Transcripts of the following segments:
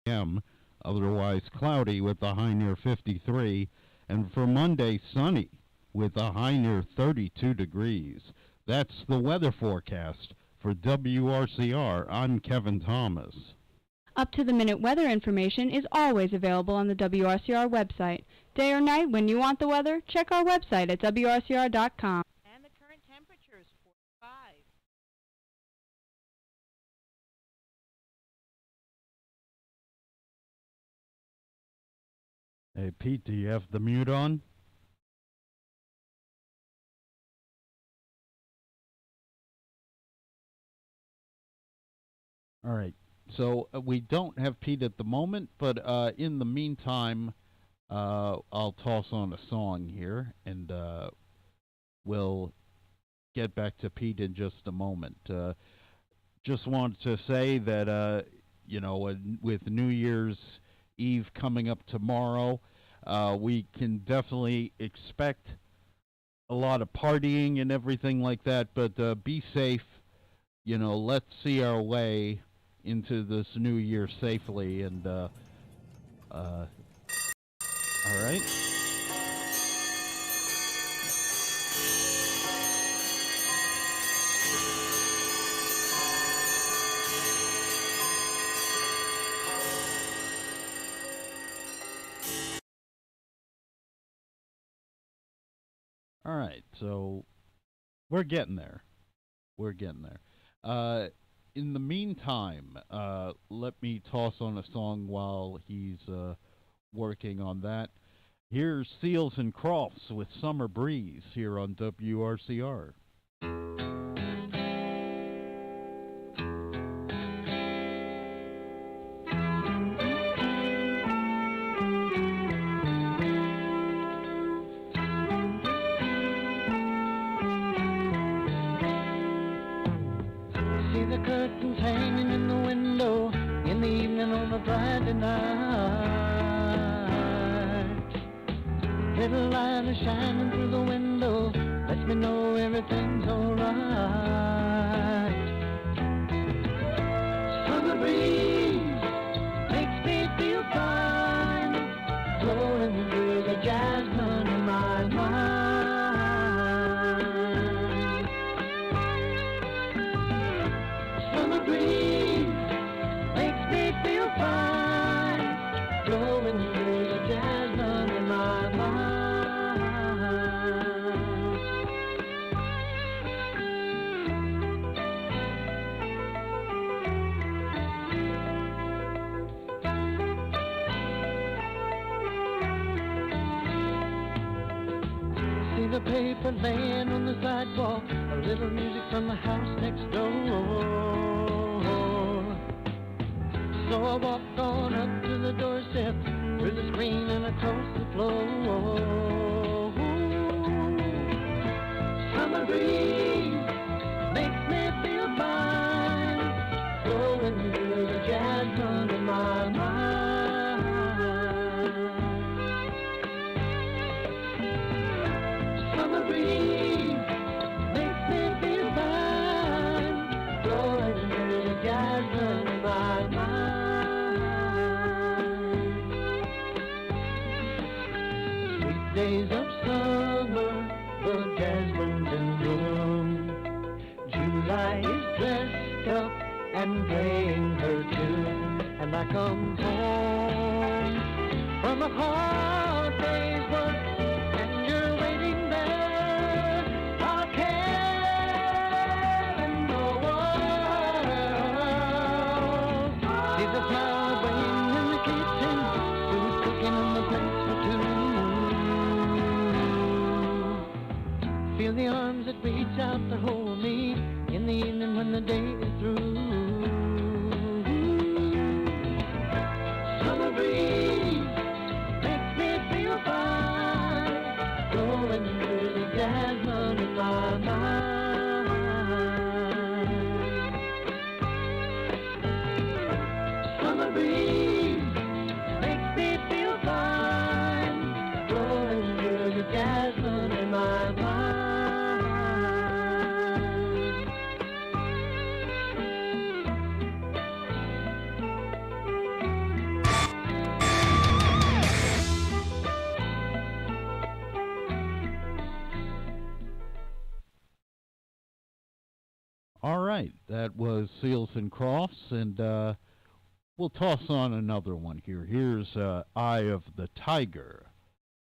p.m. Otherwise cloudy with a high near 53. And for Monday, sunny with a high near 32 degrees. That's the weather forecast for WRCR. I'm Kevin Thomas. Up-to-the-minute weather information is always available on the WRCR website. Day or night, when you want the weather, check our website at WRCR.com. And the current temperature is 45. Hey, Pete, do you have the mute on? All right. So we don't have Pete at the moment, but in the meantime, I'll toss on a song here, and we'll get back to Pete in just a moment. Just wanted to say that, with New Year's Eve coming up tomorrow, we can definitely expect a lot of partying and everything like that, but be safe. Let's see our way into this new year safely, and all right. All right, so we're getting there. In the meantime, let me toss on a song while he's working on that. Here's Seals and Crofts with Summer Breeze here on WRCR. See the curtains hanging in the window in the evening on a Friday night. Little light is shining through the window, lets me know everything's alright. Summer breeze makes me feel fine, blowing through the jasmine in my mind. Breeze makes me feel fine, blowing through the jasmine in my mind. See the paper laying on the sidewalk, a little music from the house next door. So I walked on up to the doorstep, through the screen and across the floor. Summer breeze makes me feel fine, blowing through the jasmine in my mind. Summer breeze makes me feel fine, blowing through the jasmine in my mind. Days of summer, the jasmine's in bloom. July is dressed up and playing her tune. And I come home from a hard day's work, and you're waiting there, all care in the world. See the flowers waiting in the kitchen, food cooking on the plates for two. Feel the arms that reach out to hold me in the evening when the day is through. Summer breeze makes me feel fine, blowing through the jasmine in my mind. Summer breeze makes me feel fine, blowing through the jasmine in my mind. All right, that was Seals and Crofts, and we'll toss on another one here. Here's Eye of the Tiger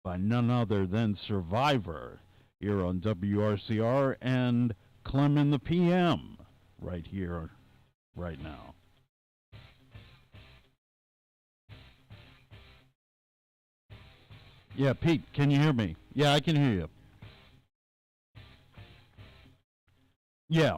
by none other than Survivor here on WRCR and Clem in the PM right here, right now. Yeah, Pete, can you hear me? Yeah, I can hear you. Yeah.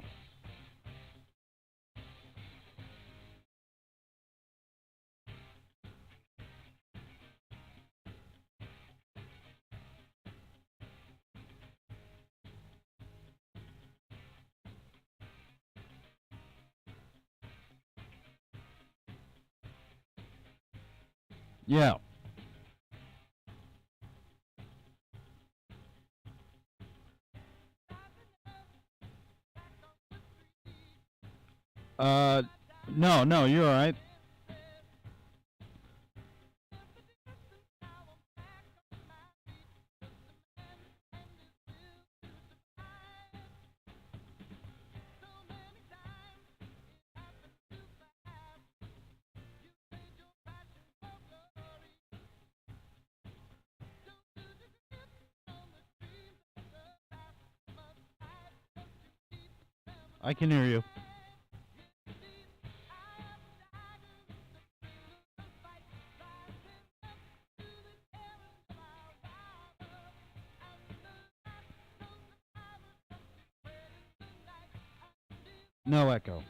Yeah. Uh, no, you're all right. I can hear you. No echo.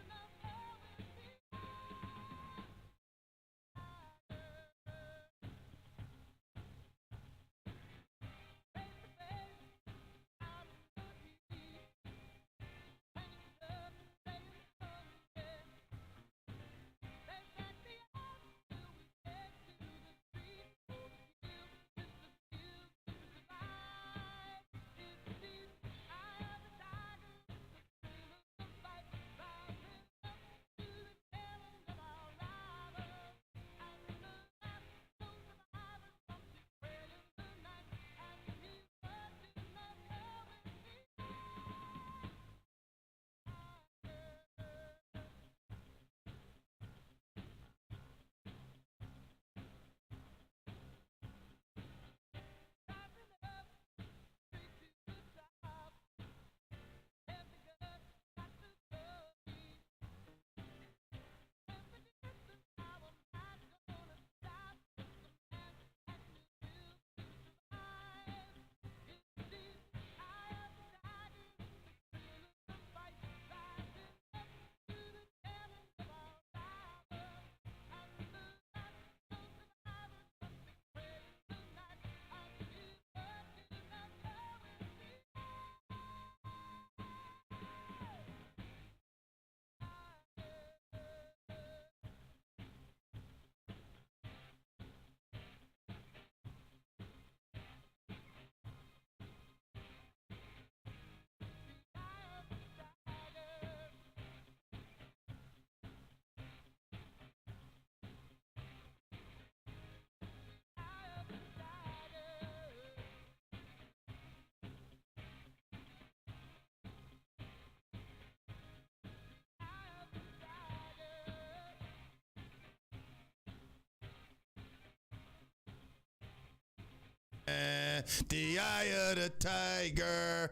The eye of the tiger.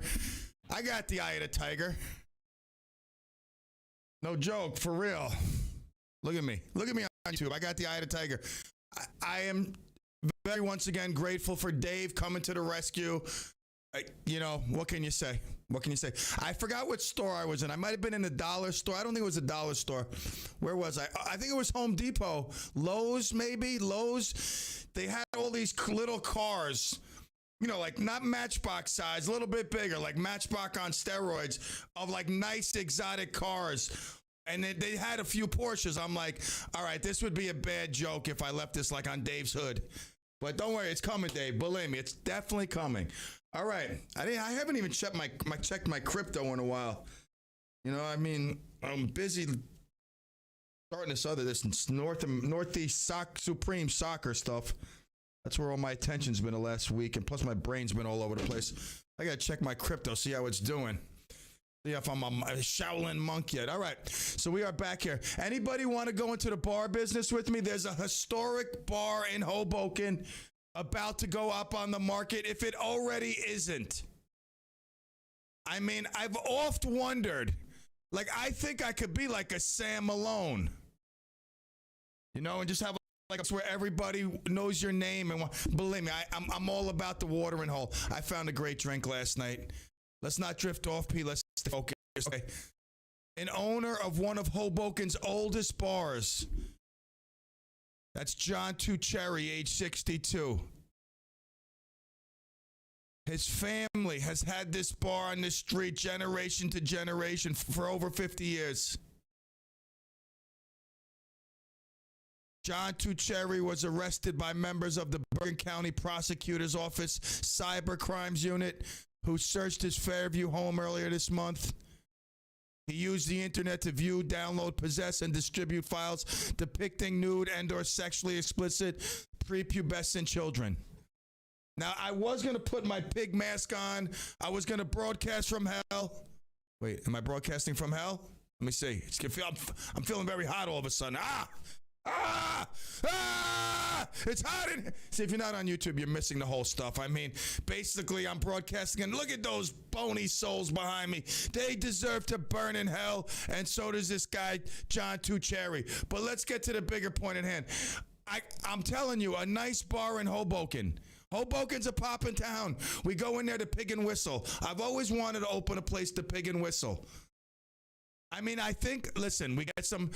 I got the eye of the tiger. No joke, for real. Look at me. Look at me on YouTube. I got the eye of the tiger. I am very, once again, grateful for Dave coming to the rescue. You know, what can you say? What can you say? I forgot what store I was in. I might have been in the dollar store. I don't think it was a dollar store. Where was I? I think it was Home Depot. Lowe's, maybe? Lowe's. They had all these little cars, you know, like not Matchbox size, a little bit bigger, like Matchbox on steroids, of like nice exotic cars. And they had a few Porsches. I'm like, all right, this would be a bad joke if I left this like on Dave's hood. But don't worry, it's coming, Dave. Believe me, it's definitely coming. All right. I haven't even checked my crypto in a while. You know, I mean, I'm busy starting this Northeast Supreme soccer stuff. That's where all my attention's been the last week, and plus my brain's been all over the place. I gotta check my crypto, see how it's doing. Yeah, if I'm a Shaolin monk yet. All right, so we are back here. Anybody want to go into the bar business with me? There's a historic bar in Hoboken about to go up on the market, if it already isn't. I mean, I've oft wondered, like, I think I could be like a Sam Malone, you know, and just have like where everybody knows your name. And believe me, I'm all about the watering hole. I found a great drink last night. Let's not drift off, P. Let's stay focused. Okay. An owner of one of Hoboken's oldest bars. That's John Tucherry, age 62. His family has had this bar on the street generation to generation for over 50 years. John Tucherry was arrested by members of the Bergen County Prosecutor's Office Cyber Crimes Unit, who searched his Fairview home earlier this month. He used the internet to view, download, possess, and distribute files depicting nude and or sexually explicit prepubescent children. Now, I was going to put my pig mask on. I was going to broadcast from hell. Wait, am I broadcasting from hell? Let me see. I'm feeling very hot all of a sudden. It's hot in here. See, if you're not on YouTube, you're missing the whole stuff. I mean, basically, I'm broadcasting, and look at those bony souls behind me. They deserve to burn in hell, and so does this guy, John Tucherry. But let's get to the bigger point at hand. I'm telling you, a nice bar in Hoboken. Hoboken's a poppin' town. We go in there to Pig and Whistle. I've always wanted to open a place to Pig and Whistle. I mean, I think, listen, we got some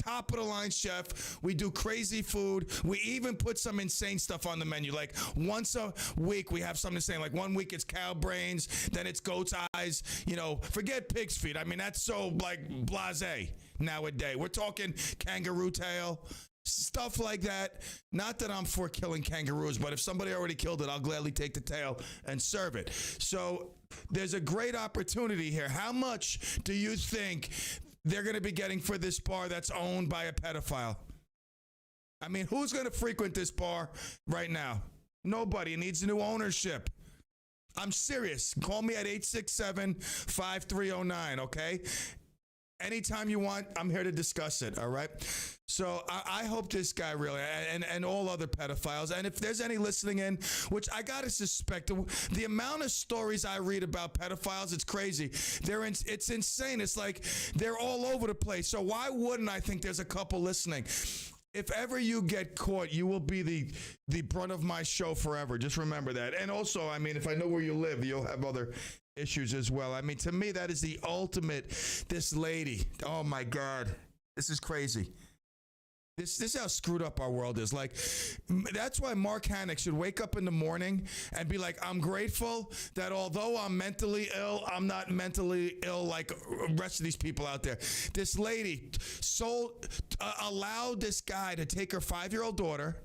top of the line chef. We do crazy food. We even put some insane stuff on the menu. Like once a week, we have something insane. Like 1 week it's cow brains, then it's goat's eyes. You know, forget pig's feet. I mean, that's so like blasé nowadays. We're talking kangaroo tail. Stuff like that. Not that I'm for killing kangaroos, but if somebody already killed it, I'll gladly take the tail and serve it. So there's a great opportunity here. How much do you think they're going to be getting for this bar that's owned by a pedophile? I mean, who's going to frequent this bar right now? Nobody. It needs new ownership. I'm serious. Call me at 867-5309, okay? Anytime you want, I'm here to discuss it, all right? So I hope this guy really, and all other pedophiles, and if there's any listening in, which I got to suspect, the amount of stories I read about pedophiles, it's crazy. It's insane. It's like they're all over the place. So why wouldn't I think there's a couple listening? If ever you get caught, you will be the brunt of my show forever. Just remember that. And also, I mean, if I know where you live, you'll have other issues as well. I mean, to me, that is the ultimate. This lady, oh my God, this is crazy. This is how screwed up our world is. Like, that's why Mark Hannock should wake up in the morning and be like, I'm grateful that although I'm mentally ill, I'm not mentally ill like the rest of these people out there. This lady allowed this guy to take her 5-year-old daughter,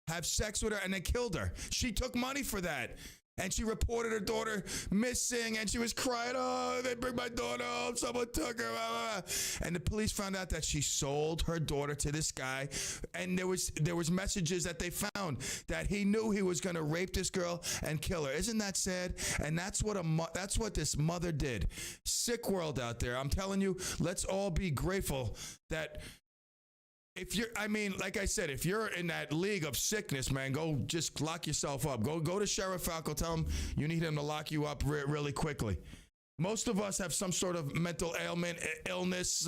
have sex with her, and then killed her. She took money for that. And she reported her daughter missing, and she was crying, oh, they bring my daughter home, someone took her, blah, blah, blah. And the police found out that she sold her daughter to this guy, and there was messages that they found that he knew he was going to rape this girl and kill her. Isn't that sad? And that's what this mother did. Sick world out there. I'm telling you, let's all be grateful that like I said, if you're in that league of sickness, man, go just lock yourself up. Go to Sheriff Falco, tell him you need him to lock you up really quickly. Most of us have some sort of mental ailment, illness,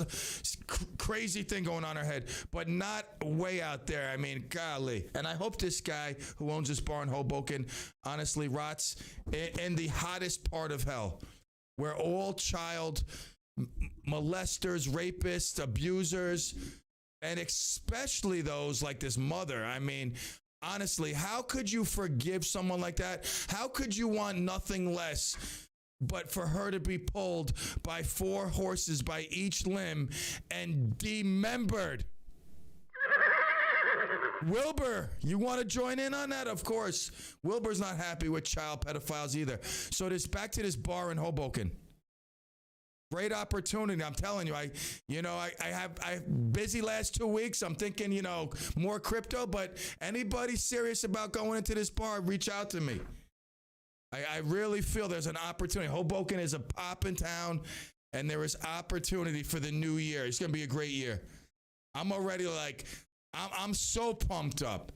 crazy thing going on in our head, but not way out there. I mean, golly. And I hope this guy who owns this bar in Hoboken honestly rots in the hottest part of hell, where all child molesters, rapists, abusers, and especially those like this mother. I mean, honestly, how could you forgive someone like that? How could you want nothing less but for her to be pulled by 4 horses by each limb and demembered? Wilbur, you want to join in on that? Of course. Wilbur's not happy with child pedophiles either. So back to this bar in Hoboken. Great opportunity. I'm telling you, I have busy last 2 weeks. I'm thinking, more crypto, but anybody serious about going into this bar, reach out to me. I really feel there's an opportunity. Hoboken is a poppin' town, and there is opportunity for the new year. It's going to be a great year. I'm already I'm so pumped up.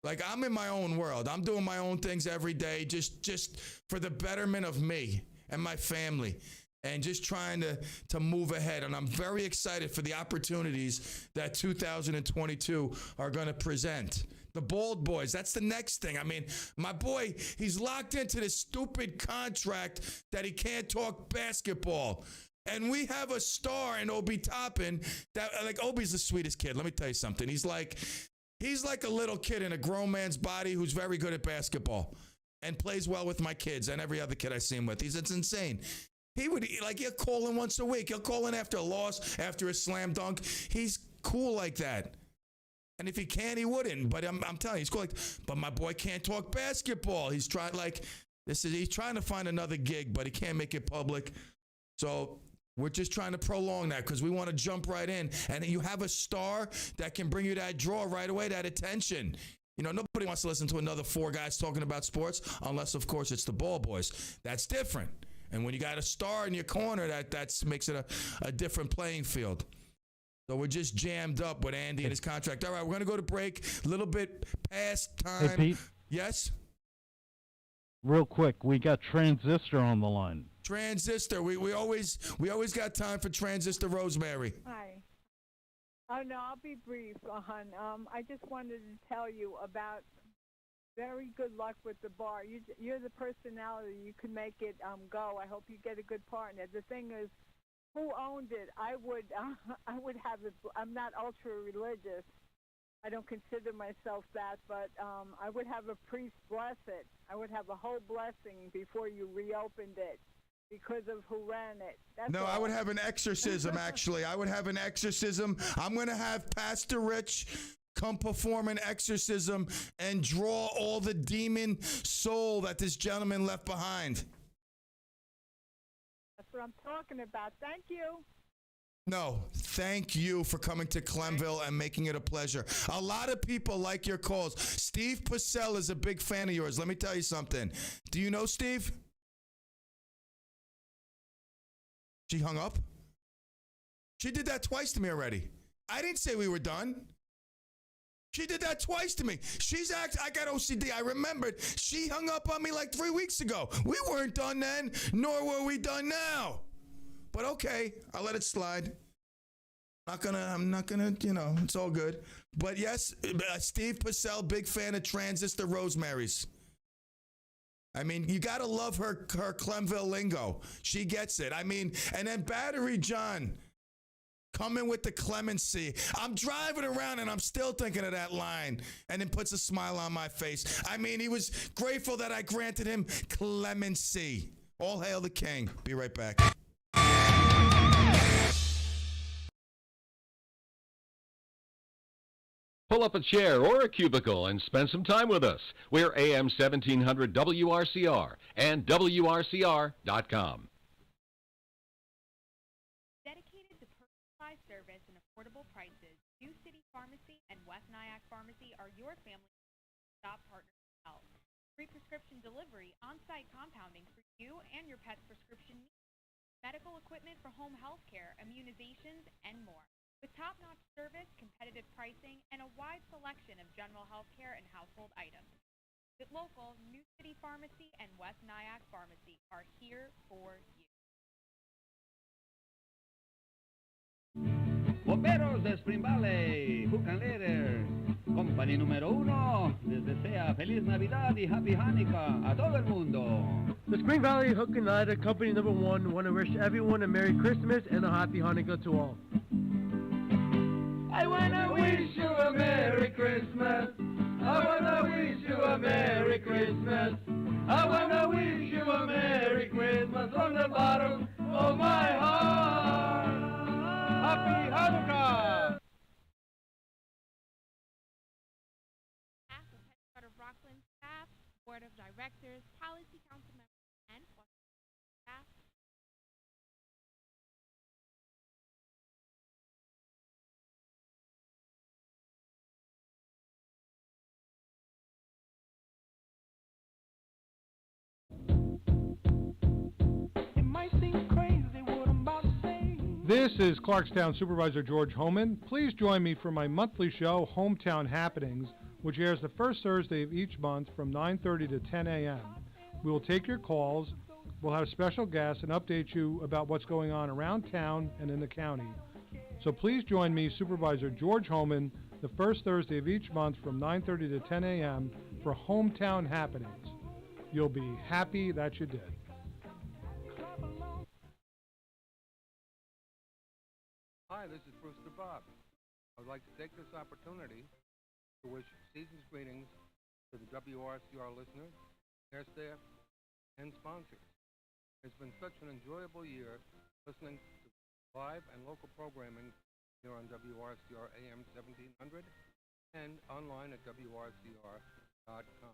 Like, I'm in my own world. I'm doing my own things every day just for the betterment of me and my family, and just trying to move ahead. And I'm very excited for the opportunities that 2022 are going to present. The Bald Boys, that's the next thing. I mean, my boy, he's locked into this stupid contract that he can't talk basketball. And we have a star in Obi Toppin that, like, Obi's the sweetest kid. Let me tell you something. He's like a little kid in a grown man's body who's very good at basketball and plays well with my kids and every other kid I see him with. It's insane. He'll call in once a week. He'll call in after a loss, after a slam dunk. He's cool like that. And if he can, he wouldn't. But I'm telling you, he's cool. But my boy can't talk basketball. He's trying to find another gig, but he can't make it public. So we're just trying to prolong that because we want to jump right in. And you have a star that can bring you that draw right away, that attention. You know, nobody wants to listen to another four guys talking about sports unless, of course, it's the Ball Boys. That's different. And when you got a star in your corner, that makes it a different playing field. So we're just jammed up with Andy and his contract. All right, we're going to go to break. A little bit past time. Hey, Pete. Yes? Real quick, we got Transistor on the line. Transistor. We always got time for Transistor Rosemary. Hi. Oh, no, I'll be brief, hon. I just wanted to tell you about very good luck with the bar. You're the personality. You can make it go. I hope you get a good partner. The thing is, who owned it? I would have it. I'm not ultra religious. I don't consider myself that, but I would have a priest bless it. I would have a whole blessing before you reopened it because of who ran it. That's all. I would have an exorcism, actually. I would have an exorcism. I'm going to have Pastor Rich come perform an exorcism and draw all the demon soul that this gentleman left behind. That's what I'm talking about. Thank you. No, thank you for coming to Clemville and making it a pleasure. A lot of people like your calls. Steve Purcell is a big fan of yours. Let me tell you something. Do you know Steve? She hung up? She did that twice to me already. I didn't say we were done. She did that twice to me. I got OCD. I remembered. She hung up on me like 3 weeks ago. We weren't done then, nor were we done now. But okay, I'll let it slide. I'm not gonna, it's all good. But yes, Steve Purcell, big fan of Transistor Rosemary's. I mean, you gotta love her Clemville lingo. She gets it. I mean, and then Battery John coming with the clemency. I'm driving around and I'm still thinking of that line, and then puts a smile on my face. I mean, he was grateful that I granted him clemency. All hail the king. Be right back. Pull up a chair or a cubicle and spend some time with us. We're AM 1700 WRCR and WRCR.com. Dedicated to personalized service and affordable prices, New City Pharmacy and West Nyack Pharmacy are your family stop partners in health. Free prescription delivery, on-site compounding for you and your pet's prescription needs, medical equipment for home health care, immunizations, and more. With top-notch service, competitive pricing, and a wide selection of general health care and household items. The local New City Pharmacy and West Nyack Pharmacy are here for you. Bomberos de Spring Valley, Hook and Ladder, Company número 1, les desea Feliz Navidad y Happy Hanukkah a todo el mundo. The Spring Valley Hook and Ladder Company number 1 want to wish everyone a Merry Christmas and a Happy Hanukkah to all. I wanna wish you a Merry Christmas. I wanna wish you a Merry Christmas. I wanna wish you a Merry Christmas from the bottom of my heart. Happy Hanukkah! Half of Head of Rockland staff, board of directors, policy council members, and staff. This is Clarkstown Supervisor George Homan. Please join me for my monthly show, Hometown Happenings, which airs the first Thursday of each month from 9:30 to 10 a.m. We will take your calls, we'll have special guests, and update you about what's going on around town and in the county. So please join me, Supervisor George Homan, the first Thursday of each month from 9:30 to 10 a.m. for Hometown Happenings. You'll be happy that you did. Hi, this is Brewster Bob. I would like to take this opportunity to wish season's greetings to the WRCR listeners, their staff, and sponsors. It's been such an enjoyable year listening to live and local programming here on WRCR AM 1700 and online at WRCR.com.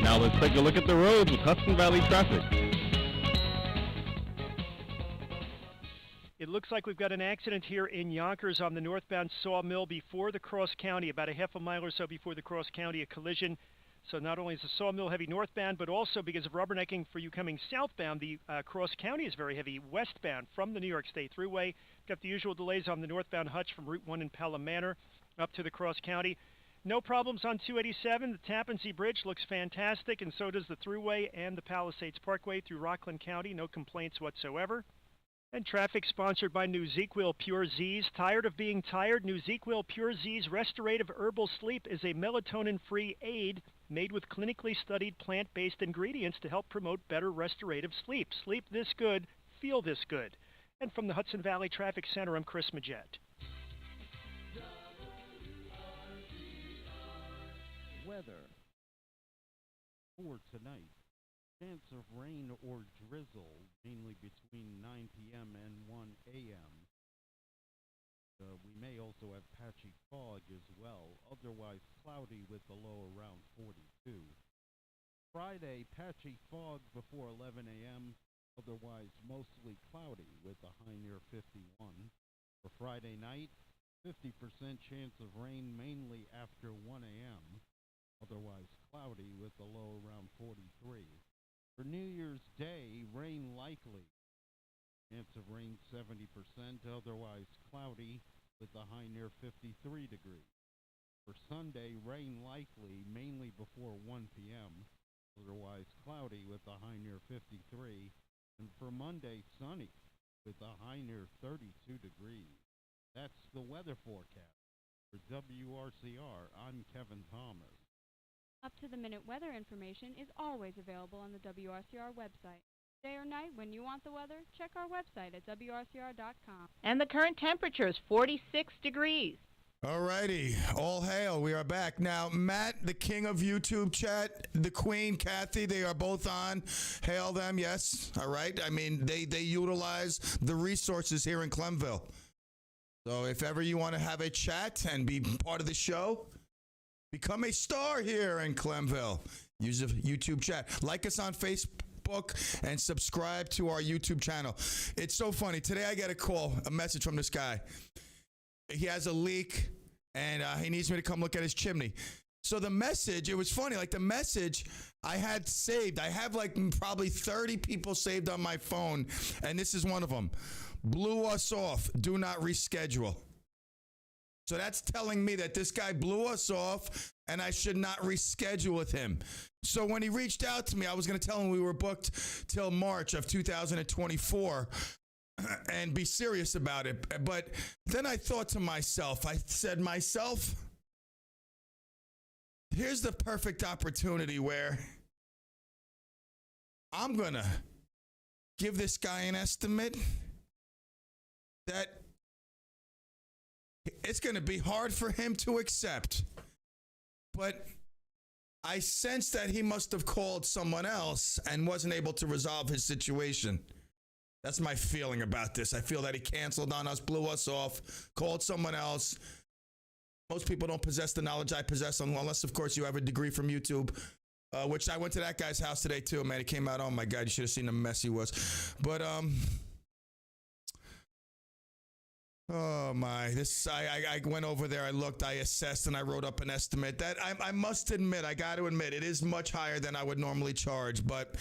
Now let's take a look at the roads with Hudson Valley traffic. It looks like we've got an accident here in Yonkers on the northbound Sawmill before the Cross County, about a half a mile or so before the Cross County, a collision. So not only is the Sawmill heavy northbound, but also because of rubbernecking for you coming southbound, the Cross County is very heavy westbound from the New York State Thruway. Got the usual delays on the northbound Hutch from Route 1 in Pelham Manor up to the Cross County. No problems on 287. The Tappan Zee Bridge looks fantastic, and so does the Thruway and the Palisades Parkway through Rockland County. No complaints whatsoever. And traffic sponsored by New Zequil Pure Z's. Tired of being tired? New Zequil Pure Z's Restorative Herbal Sleep is a melatonin-free aid made with clinically studied plant-based ingredients to help promote better restorative sleep. Sleep this good, feel this good. And from the Hudson Valley Traffic Center, I'm Chris Majette. Weather for tonight. Chance of rain or drizzle, mainly between 9 p.m. and 1 a.m. We may also have patchy fog as well, otherwise cloudy with the low around 42. Friday, patchy fog before 11 a.m., otherwise mostly cloudy with a high near 51. For Friday night, 50% chance of rain mainly after 1 a.m., otherwise cloudy with a low around 43. For New Year's Day, rain likely. Chance of rain 70%, otherwise cloudy with a high near 53 degrees. For Sunday, rain likely, mainly before 1 p.m., otherwise cloudy with a high near 53. And for Monday, sunny with a high near 32 degrees. That's the weather forecast. For WRCR, I'm Kevin Thomas. Up-to-the-minute weather information is always available on the WRCR website. Day or night, when you want the weather, check our website at WRCR.com. And the current temperature is 46 degrees. All righty. All hail. We are back. Now, Matt, the king of YouTube chat, the queen, Kathy, they are both on. Hail them, yes. All right. I mean, they utilize the resources here in Clemville. So if ever you want to have a chat and be part of the show, become a star here in Clemville. Use a YouTube chat. Like us on Facebook and subscribe to our YouTube channel. It's so funny. Today I get a message from this guy. He has a leak and he needs me to come look at his chimney. So the message, it was funny, like the message I had saved. I have like probably 30 people saved on my phone, and this is one of them. Blew us off. Do not reschedule. So that's telling me that this guy blew us off and I should not reschedule with him. So when he reached out to me, I was going to tell him we were booked till March of 2024 and be serious about it. But then I thought to myself, here's the perfect opportunity where I'm going to give this guy an estimate that it's going to be hard for him to accept. But I sense that he must have called someone else and wasn't able to resolve his situation. That's my feeling about this. I feel that he canceled on us, blew us off, called someone else. Most people don't possess the knowledge I possess unless, of course, you have a degree from YouTube, which I went to that guy's house today, too. Man, he came out, oh, my God, you should have seen the mess he was. But Oh my! I went over there. I looked. I assessed, and I wrote up an estimate. That I must admit, I got to admit, it is much higher than I would normally charge. But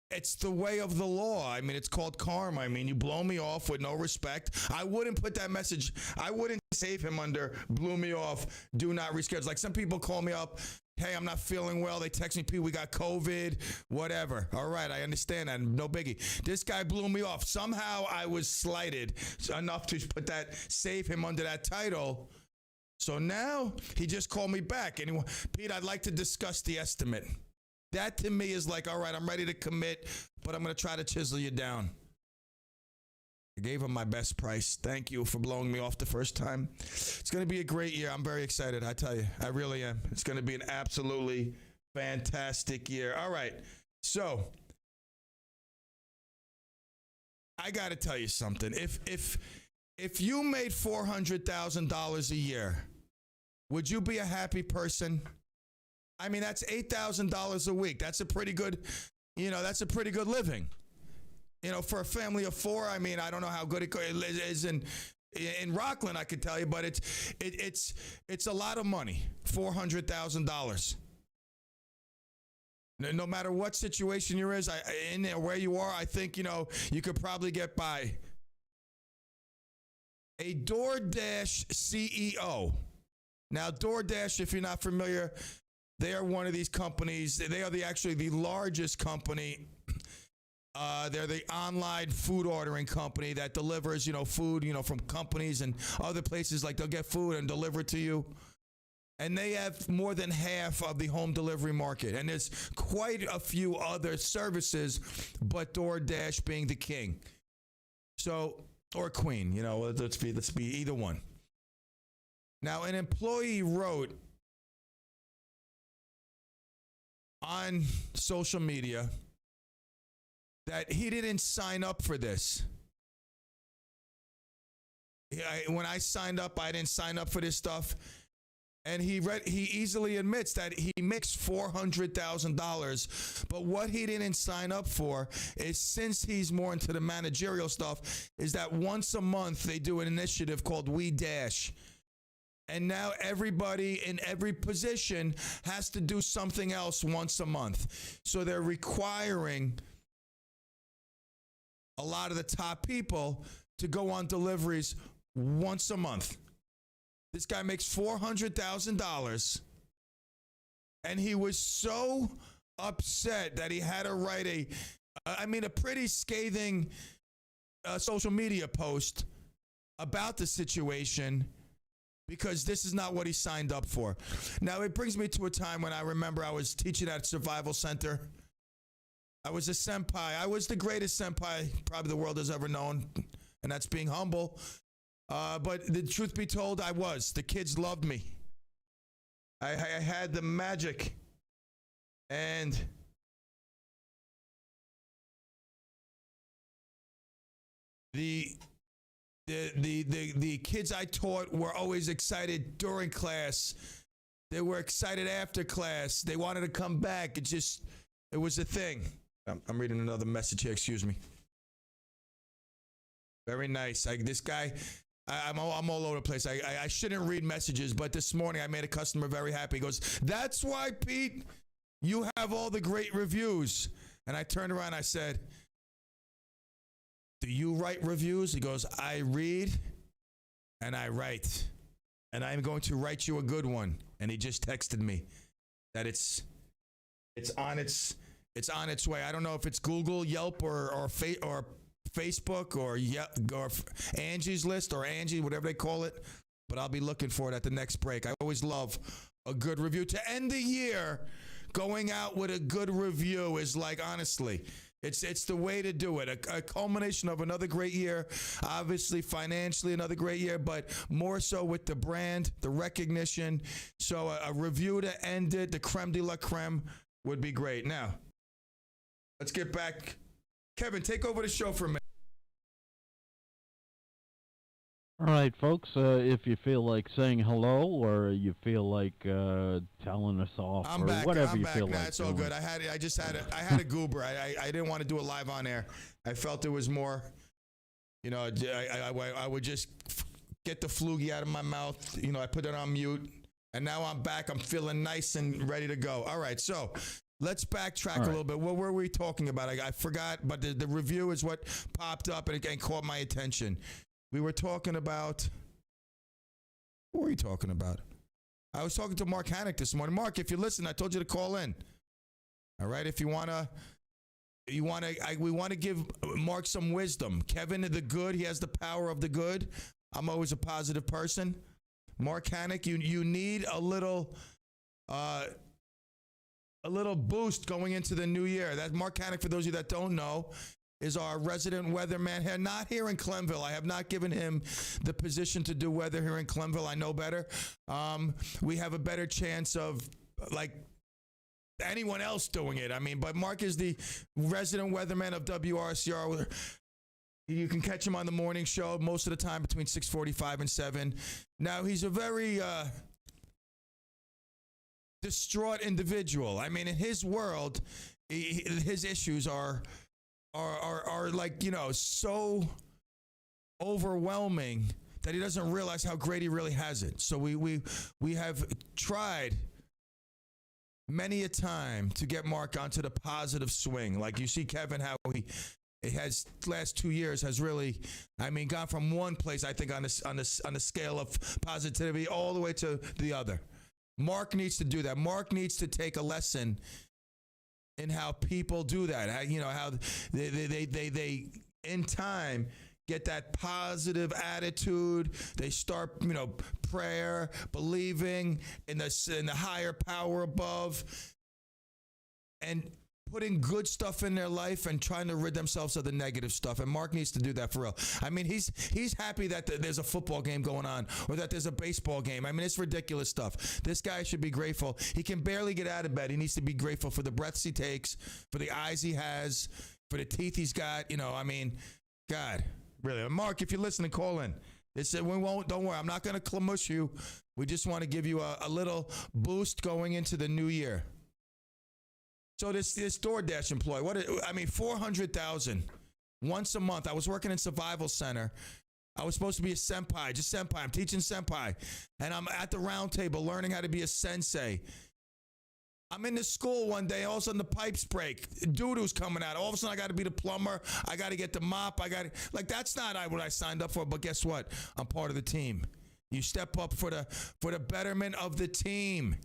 it's the way of the law. I mean, it's called karma. I mean, you blow me off with no respect. I wouldn't put that message. I wouldn't save him under blew me off. Do not reschedule. Like some people call me up. Hey, I'm not feeling well. They text me, Pete, we got COVID, whatever. All right, I understand that. No biggie. This guy blew me off. Somehow I was slighted enough to save him under that title. So now he just called me back. And Pete, I'd like to discuss the estimate. That to me is like, all right, I'm ready to commit, but I'm going to try to chisel you down. I gave him my best price. Thank you for blowing me off the first time. It's going to be a great year. I'm very excited. I tell you, I really am. It's going to be an absolutely fantastic year. All right. So I got to tell you something. If you made $400,000 a year, would you be a happy person? I mean, that's $8,000 a week. That's a pretty good, that's a pretty good living. For a family of four, I mean, I don't know how good it is in Rockland, I could tell you, but it's a lot of money, $400,000. No matter what situation you're in where you are, I think, you could probably get by. A DoorDash CEO. Now, DoorDash, if you're not familiar, they are one of these companies. They are actually the largest company. They're the online food ordering company that delivers, food, from companies and other places. Like they'll get food and deliver it to you. And they have more than half of the home delivery market. And there's quite a few other services, but DoorDash being the king. So, or queen, let's be either one. Now, an employee wrote on social media that he didn't sign up for this. When I signed up, I didn't sign up for this stuff. And he easily admits that he makes $400,000. But what he didn't sign up for is, since he's more into the managerial stuff, is that once a month they do an initiative called We Dash. And now everybody in every position has to do something else once a month. So they're requiring a lot of the top people to go on deliveries once a month. This guy makes $400,000, and he was so upset that he had to write a pretty scathing social media post about the situation, because this is not what he signed up for. Now, it brings me to a time when I remember I was teaching at Survival Center. I was a senpai. I was the greatest senpai probably the world has ever known, and that's being humble. But the truth be told, I was. The kids loved me. I had the magic. And the kids I taught were always excited during class. They were excited after class. They wanted to come back. It was a thing. I'm reading another message here. Excuse me. Very nice. This guy, I'm all over the place. I shouldn't read messages, but this morning I made a customer very happy. He goes, "That's why, Pete, you have all the great reviews." And I turned around and I said, "Do you write reviews?" He goes, "I read and I write. And I'm going to write you a good one." And he just texted me that it's on its way. I don't know if it's Google, Yelp, or Facebook, or Angie's List, or Angie, whatever they call it. But I'll be looking for it at the next break. I always love a good review. To end the year, going out with a good review is like, honestly, it's the way to do it. A culmination of another great year, obviously financially another great year, but more so with the brand, the recognition. So a review to end it, the creme de la creme, would be great. Now, let's get back. Kevin, take over the show for a minute. All right, folks, if you feel like saying hello, or you feel like telling us off, I'm or back. whatever I'm you back. feel Nah, like it's all doing. good. I had a goober. I didn't want to do it live on air. I felt it was more, I would just get the floogie out of my mouth. You know, I put it on mute. And now I'm back. I'm feeling nice and ready to go. All right, so let's backtrack a little bit. What were we talking about? I forgot, but the review is what popped up and caught my attention. We were talking about, what were you talking about? I was talking to Mark Hannock this morning. Mark, if you listen, I told you to call in. All right, if we want to give Mark some wisdom. Kevin the good, he has the power of the good. I'm always a positive person. Mark Hannock, you need a little boost going into the new year. That Mark Hannock, for those of you that don't know, is our resident weatherman here, not here in Clemville. I have not given him the position to do weather here in Clemville. I know better. We have a better chance of like anyone else doing it. I mean, but Mark is the resident weatherman of WRCR. You can catch him on the morning show most of the time between 6:45 and 7. Now, he's a very distraught individual. I mean, in his world, his issues are like, you know, so overwhelming that he doesn't realize how great he really has it. So we have tried many a time to get Mark onto the positive swing. Like you see Kevin, how it has last 2 years has really, I mean, gone from one place, I think, on the scale of positivity all the way to the other. Mark needs to do that. Mark needs to take a lesson in how people do that. How, you know, how they in time get that positive attitude. They start, you know, prayer, believing in the higher power above, and putting good stuff in their life and trying to rid themselves of the negative stuff. And Mark needs to do that for real. I mean, he's happy that there's a football game going on or that there's a baseball game. I mean, it's ridiculous stuff. This guy should be grateful. He can barely get out of bed. He needs to be grateful for the breaths he takes, for the eyes he has, for the teeth he's got. You know, I mean, God, really. Mark, if you're listening, call in. Don't worry. I'm not going to clamush you. We just want to give you a little boost going into the new year. So this DoorDash employee, $400,000 once a month. I was working in Survival Center. I was supposed to be a senpai, just senpai. I'm teaching senpai. And I'm at the round table learning how to be a sensei. I'm in the school one day, all of a sudden the pipes break. Doo-doo's coming out. All of a sudden I got to be the plumber. I got to get the mop. That's not what I signed up for, but guess what? I'm part of the team. You step up for the betterment of the team.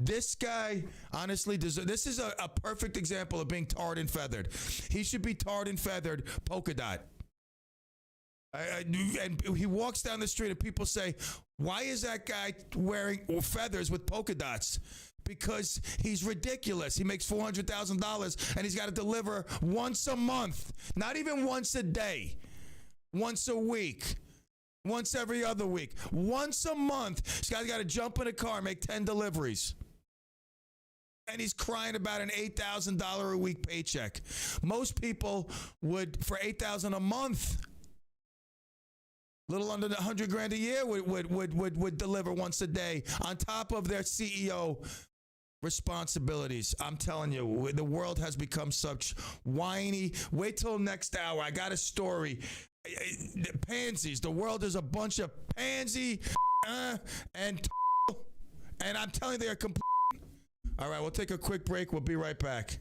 This guy, honestly, this is a perfect example of being tarred and feathered. He should be tarred and feathered polka dot. And he walks down the street and people say, why is that guy wearing feathers with polka dots? Because he's ridiculous. He makes $400,000 and he's got to deliver once a month, not even once a day, once a week. Once every other week. Once a month, this guy's got to jump in a car and make 10 deliveries. And he's crying about an $8,000 a week paycheck. Most people would, for $8,000 a month, little under $100,000 a year, would deliver once a day on top of their CEO responsibilities. I'm telling you, the world has become such whiny. Wait till next hour. I got a story. Pansies. The world is a bunch of pansy and I'm telling you, they're complete. All right, we'll take a quick break. We'll be right back.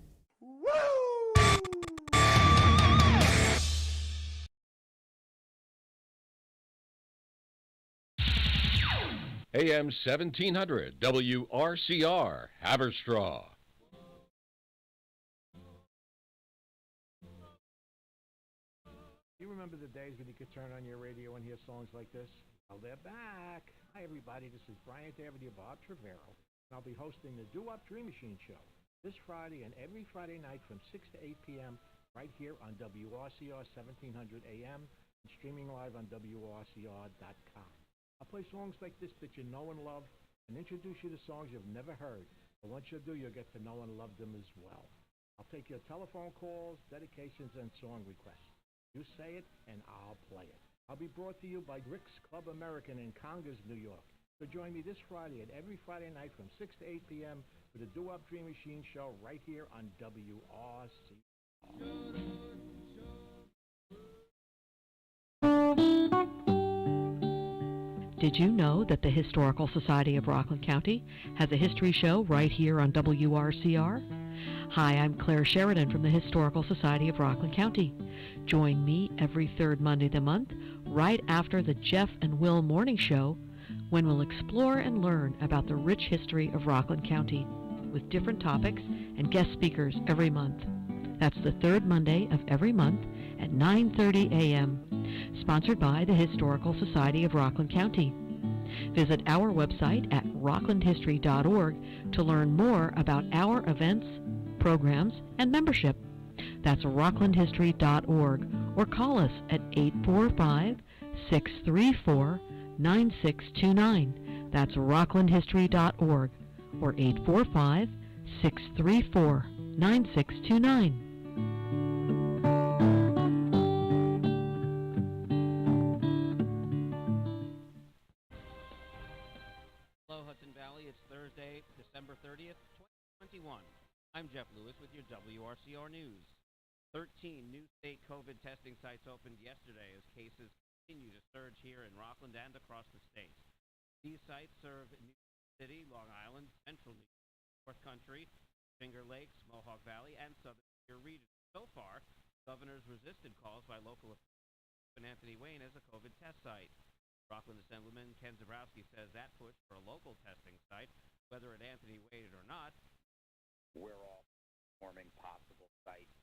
AM 1700 WRCR Haverstraw. You remember the days when you could turn on your radio and hear songs like this? Well, they're back. Hi, everybody. This is Brian David, Bob Trevero, and I'll be hosting the Doo-Wop Dream Machine Show this Friday and every Friday night from 6 to 8 p.m. right here on WRCR 1700 AM and streaming live on WRCR.com. I'll play songs like this that you know and love and introduce you to songs you've never heard. But once you do, you'll get to know and love them as well. I'll take your telephone calls, dedications, and song requests. You say it, and I'll play it. I'll be brought to you by Rick's Club American in Congers, New York. So join me this Friday and every Friday night from 6 to 8 p.m. for the Doo-Wop Dream Machine Show right here on WRC. Did you know that the Historical Society of Rockland County has a history show right here on WRCR? Hi, I'm Claire Sheridan from the Historical Society of Rockland County. Join me every third Monday of the month, right after the Jeff and Will Morning Show, when we'll explore and learn about the rich history of Rockland County, with different topics and guest speakers every month. That's the third Monday of every month at 9:30 a.m., sponsored by the Historical Society of Rockland County. Visit our website at rocklandhistory.org to learn more about our events, programs, and membership. That's rocklandhistory.org, or call us at 845-634-9629. That's rocklandhistory.org, or 845-634-9629. Hello, Hudson Valley. It's Thursday, December 30th, 2021. I'm Jeff Lewis with your WRCR News. 13 new state COVID testing sites opened yesterday as cases continue to surge here in Rockland and across the state. These sites serve New York City, Long Island, Central New York, North Country, Finger Lakes, Mohawk Valley, and Southern New York regions. So far, governors resisted calls by local officials to open Anthony Wayne as a COVID test site. Rockland Assemblyman Ken Zabrowski says that push for a local testing site, whether at Anthony Wayne or not, we're all forming possible sites.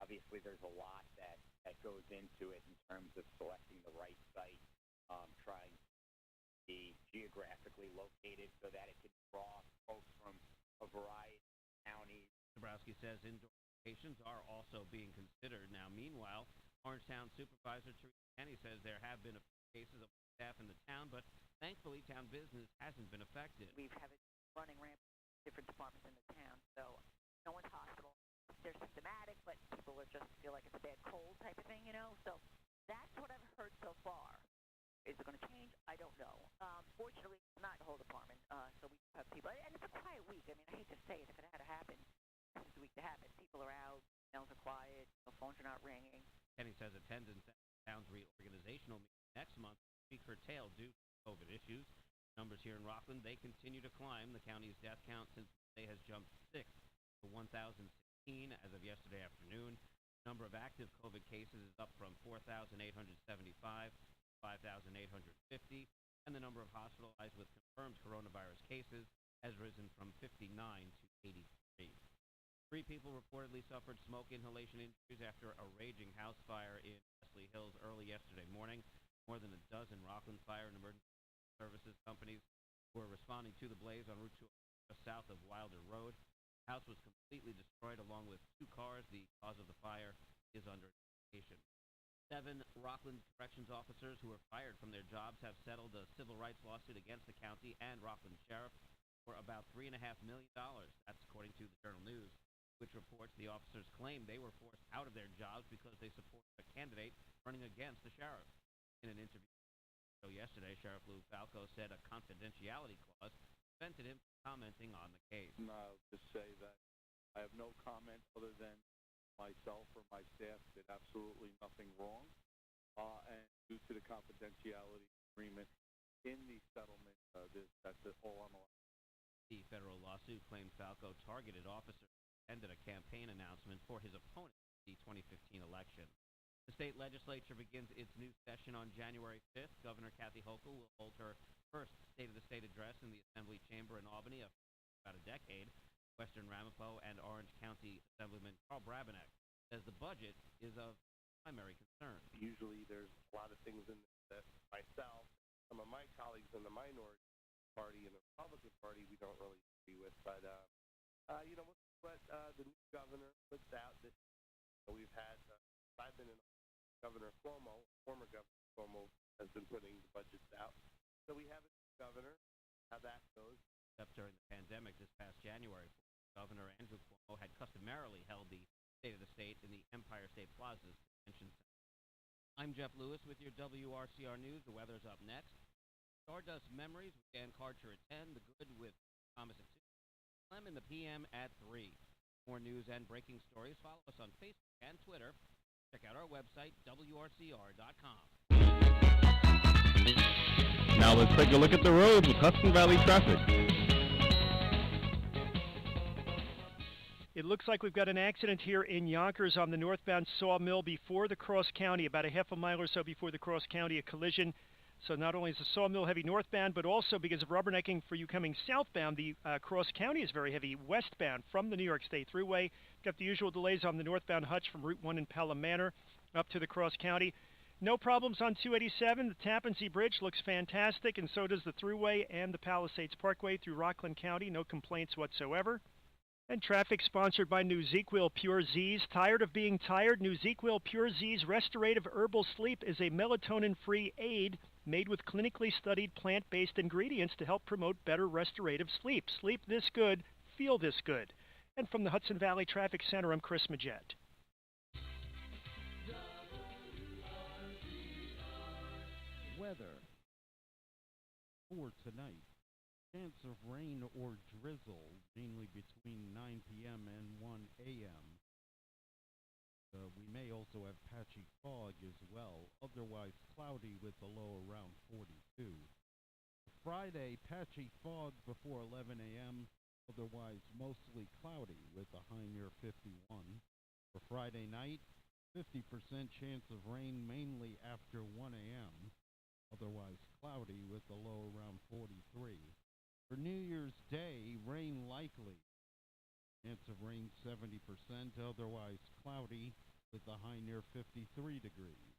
Obviously, there's a lot that goes into it in terms of selecting the right site, trying to be geographically located so that it can draw folks from a variety of counties. Zabrowski says indoor locations are also being considered. Now, meanwhile, Orangetown Supervisor Teresa Kenny says there have been a few cases of staff in the town, but thankfully town business hasn't been affected. We've had it running rampant in different departments in the town, so no one's hospital. They're symptomatic, but people are just feel like it's a bad cold type of thing, you know? So that's what I've heard so far. Is it going to change? I don't know. Fortunately, it's not the whole department, so we have people. And it's a quiet week. I mean, I hate to say it. If it had to happen, this is the week to happen. People are out, emails are quiet, phones are not ringing. Kenny says attendance at the town's reorganizational meeting next month will be curtailed due to COVID issues. Numbers here in Rockland, they continue to climb. The county's death count since Monday has jumped 6 to 1,016 as of yesterday afternoon. The number of active COVID cases is up from 4,875 to 5,850, and the number of hospitalized with confirmed coronavirus cases has risen from 59 to 83. 3 people reportedly suffered smoke inhalation injuries after a raging house fire in Wesley Hills early yesterday morning. More than a dozen Rockland Fire and Emergency Services companies were responding to the blaze on Route 2 just south of Wilder Road. The house was completely destroyed along with 2 cars. The cause of the fire is under investigation. 7 Rockland corrections officers who were fired from their jobs have settled a civil rights lawsuit against the county and Rockland Sheriff for about $3.5 million. That's according to the Journal News, which reports the officers claim they were forced out of their jobs because they supported a candidate running against the sheriff. In an interview yesterday, Sheriff Lou Falco said a confidentiality clause prevented him from commenting on the case. I'll just say that I have no comment other than myself or my staff did absolutely nothing wrong, and due to the confidentiality agreement in the settlement, that's all I'm allowed. The federal lawsuit claimed Falco targeted officers and ended a campaign announcement for his opponent in the 2015 election. The state legislature begins its new session on January 5th. Governor Kathy Hochul will hold her first State of the State address in the Assembly Chamber in Albany after about a decade. Western Ramapo and Orange County Assemblyman Carl Brabenek says the budget is of primary concern. Usually there's a lot of things in that myself, some of my colleagues in the minority party and the Republican Party we don't really agree with, but what the new governor puts out this, we've had, I've been in Governor Cuomo, former Governor Cuomo has been putting the budgets out. So we have a new governor, how that goes. Up during the pandemic this past January, Governor Andrew Cuomo had customarily held the State of the State in the Empire State Plaza's Convention Center. I'm Jeff Lewis with your WRCR News. The weather's up next. Stardust Memories with Dan Karcher at 10. The Good with Thomas at 2. CLEM in the PM at 3. More news and breaking stories. Follow us on Facebook and Twitter. Check out our website, WRCR.com. Now let's take a look at the roads with Hudson Valley traffic. It looks like we've got an accident here in Yonkers on the northbound Sawmill before the Cross County, about a half a mile or so before the Cross County, a collision. So not only is the Sawmill heavy northbound, but also because of rubbernecking for you coming southbound, the Cross County is very heavy westbound from the New York State Thruway. Got the usual delays on the northbound Hutch from Route 1 in Pelham Manor up to the Cross County. No problems on 287. The Tappan Zee Bridge looks fantastic, and so does the Thruway and the Palisades Parkway through Rockland County. No complaints whatsoever. And traffic sponsored by New ZzzQuil Pure Z's. Tired of being tired? New ZzzQuil Pure Z's Restorative Herbal Sleep is a melatonin-free aid made with clinically studied plant-based ingredients to help promote better restorative sleep. Sleep this good, feel this good. And from the Hudson Valley Traffic Center, I'm Chris Majette. Weather for tonight. Chance of rain or drizzle, mainly between 9 p.m. and 1 a.m. We may also have patchy fog as well, otherwise cloudy with a low around 42. Friday, patchy fog before 11 a.m., otherwise mostly cloudy with a high near 51. For Friday night, 50% chance of rain mainly after 1 a.m., otherwise cloudy with a low around 43. For New Year's Day, rain likely. Chance of rain 70%, otherwise cloudy with a high near 53 degrees.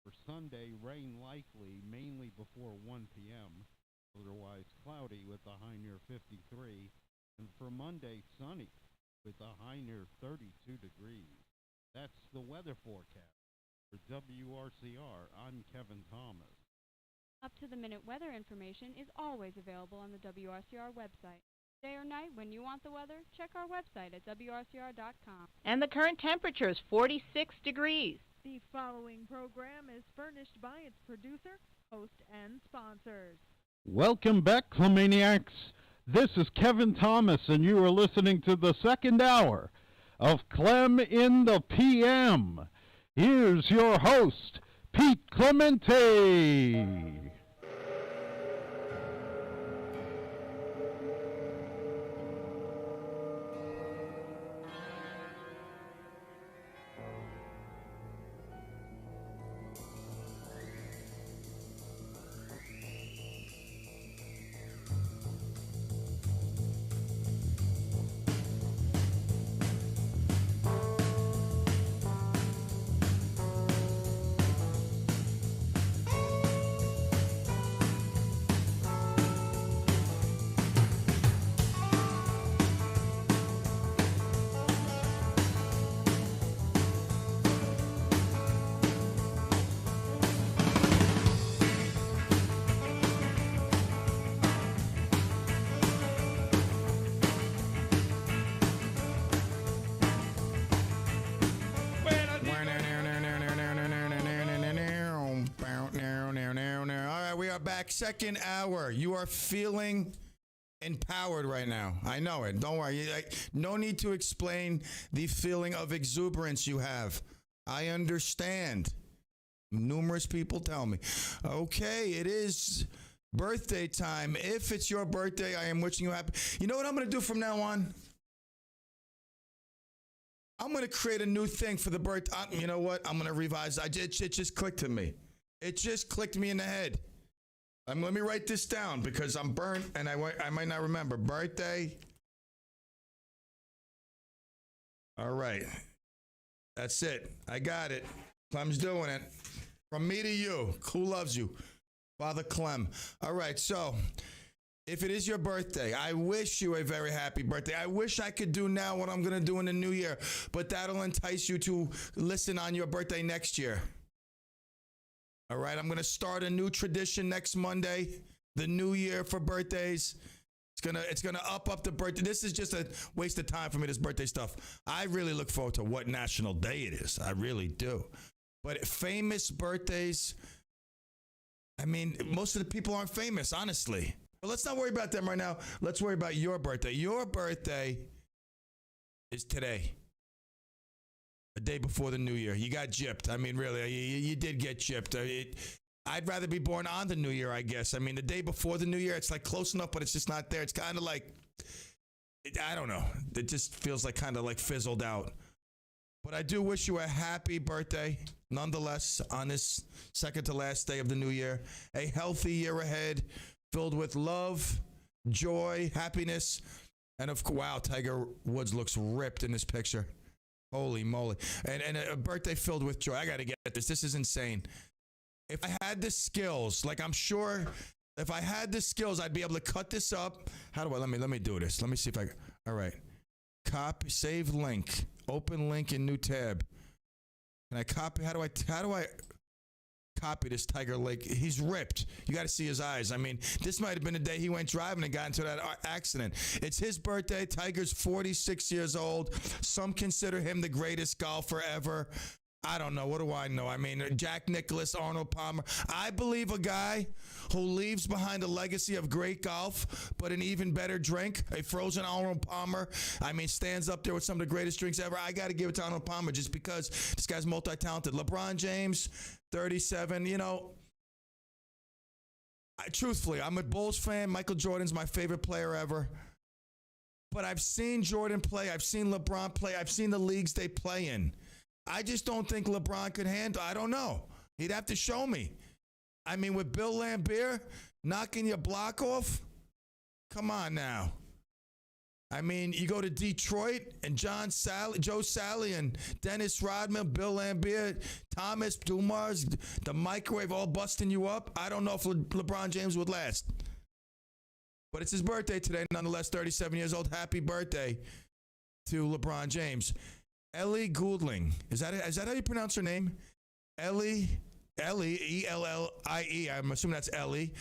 For Sunday, rain likely, mainly before 1 p.m., otherwise cloudy with a high near 53. And for Monday, sunny with a high near 32 degrees. That's the weather forecast. For WRCR, I'm Kevin Thomas. Up-to-the-minute weather information is always available on the WRCR website. Day or night, when you want the weather, check our website at WRCR.com. And the current temperature is 46 degrees. The following program is furnished by its producer, host, and sponsors. Welcome back, Clemaniacs. This is Kevin Thomas, and you are listening to the second hour of Clem in the PM. Here's your host, Pete Clemente. Back, second hour. You are feeling empowered right now. I know it. Don't worry. No need to explain the feeling of exuberance you have. I understand. Numerous people tell me. Okay, it is birthday time. If it's your birthday, I am wishing you happy. You know what I'm going to do from now on? I'm going to create a new thing for the birthday. You know what? I'm going to revise. It just clicked to me. It just clicked me in the head. Let me write this down because I'm burnt and I might not remember. Birthday. All right. That's it. I got it. Clem's doing it. From me to you. Who loves you? Father Clem. All right. So if it is your birthday, I wish you a very happy birthday. I wish I could do now what I'm going to do in the new year, but that'll entice you to listen on your birthday next year. All right, I'm going to start a new tradition next Monday, the new year for birthdays. It's gonna up the birthday. This is just a waste of time for me, this birthday stuff. I really look forward to what national day it is. I really do. But famous birthdays, I mean, most of the people aren't famous, honestly. But let's not worry about them right now. Let's worry about your birthday. Your birthday is today. A day before the new year. You got gypped. I mean, really, you did get gypped. I'd rather be born on the New Year, I guess. I mean, the day before the New Year, it's like close enough, but it's just not there. It's kind of like, I don't know. It just feels like kind of like fizzled out. But I do wish you a happy birthday, nonetheless, on this second to last day of the New Year. A healthy year ahead, filled with love, joy, happiness, and wow, Tiger Woods looks ripped in this picture. Holy moly. And a birthday filled with joy. I got to get this. This is insane. If I had the skills, like I'm sure if I had the skills, I'd be able to cut this up. How do I, let me do this. Let me see if I, all right. Copy, save link, open link in new tab. Can I copy, how do I copy this Tiger Lake? He's ripped. You got to see his eyes. I mean, this might have been the day he went driving and got into that accident. It's his birthday. Tiger's 46 years old. Some consider him the greatest golfer ever. I don't know. What do I know? I mean, Jack Nicklaus, Arnold Palmer. I believe a guy who leaves behind a legacy of great golf, but an even better drink, a frozen Arnold Palmer. I mean, stands up there with some of the greatest drinks ever. I got to give it to Arnold Palmer just because this guy's multi-talented. LeBron James, 37, you know. Truthfully, I'm a Bulls fan. Michael Jordan's my favorite player ever. But I've seen Jordan play. I've seen LeBron play. I've seen the leagues they play in. I just don't think LeBron could handle. I don't know. He'd have to show me. I mean, with Bill Laimbeer knocking your block off, come on now. I mean, you go to Detroit and Joe Sally and Dennis Rodman, Bill Laimbeer, Thomas Dumas, the microwave all busting you up. I don't know if LeBron James would last. But it's his birthday today, nonetheless, 37 years old. Happy birthday to LeBron James. Ellie Goulding. Is that how you pronounce her name? Ellie, E-L-L-I-E. I'm assuming that's Ellie.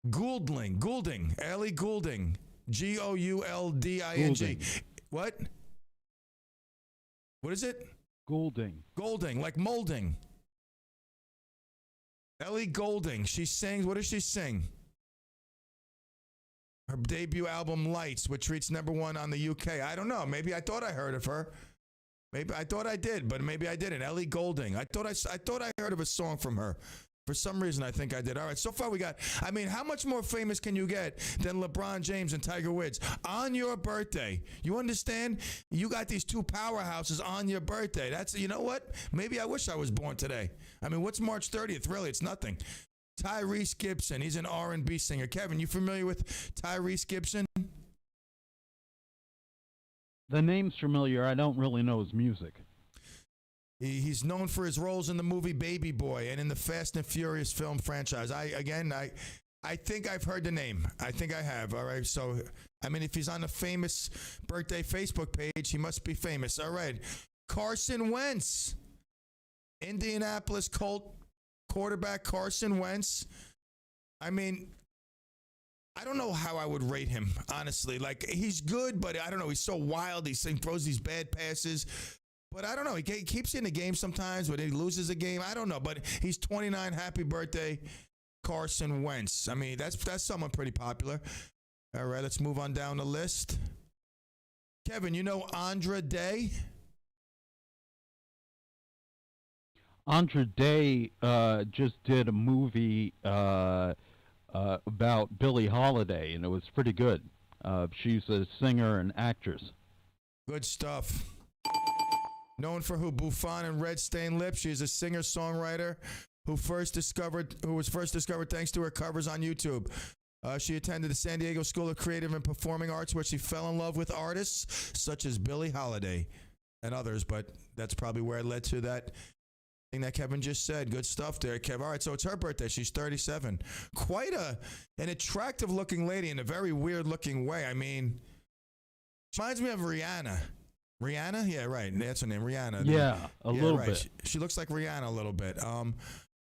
Goulding. Ellie Goulding. Goulding. What? What is it? Goulding, like molding. Ellie Goulding. She sings, what does she sing? Her debut album, Lights, which reached #1 on the UK. I don't know. Maybe I thought I heard of her. Maybe I thought I did, but maybe I didn't. Ellie Goulding. I thought I heard of a song from her. For some reason, I think I did. All right, so far we got, I mean, how much more famous can you get than LeBron James and Tiger Woods? On your birthday. You understand? You got these two powerhouses on your birthday. That's, you know what? Maybe I wish I was born today. I mean, what's March 30th? Really, it's nothing. Tyrese Gibson. He's an R&B singer. Kevin, you familiar with Tyrese Gibson? The name's familiar. I don't really know his music. He's known for his roles in the movie Baby Boy and in the Fast and Furious film franchise. I think I've heard the name. I think I have. All right. So, I mean, if he's on the famous birthday Facebook page, he must be famous. All right. Carson Wentz. Indianapolis Colt quarterback Carson Wentz. I mean, I don't know how I would rate him, honestly. Like, he's good, but I don't know. He's so wild. He throws these bad passes. But I don't know. He keeps you in the game sometimes, but he loses a game. I don't know. But he's 29. Happy birthday, Carson Wentz. I mean, that's someone pretty popular. All right, let's move on down the list. Kevin, you know Andra Day? Andra Day just did a movie about Billie Holiday, and it was pretty good. She's a singer and actress. Good stuff. Known for who? Buffon and Red Stained Lips. She's a singer-songwriter who was first discovered thanks to her covers on YouTube. She attended the San Diego School of Creative and Performing Arts, where she fell in love with artists such as Billie Holiday and others, but that's probably where it led to that thing that Kevin just said. Good stuff there, Kev. All right, so it's her birthday. She's 37. Quite an attractive-looking lady in a very weird-looking way. I mean, she reminds me of Rihanna. Rihanna? Yeah, right. That's her name, Rihanna. Yeah, a little bit. She looks like Rihanna a little bit. All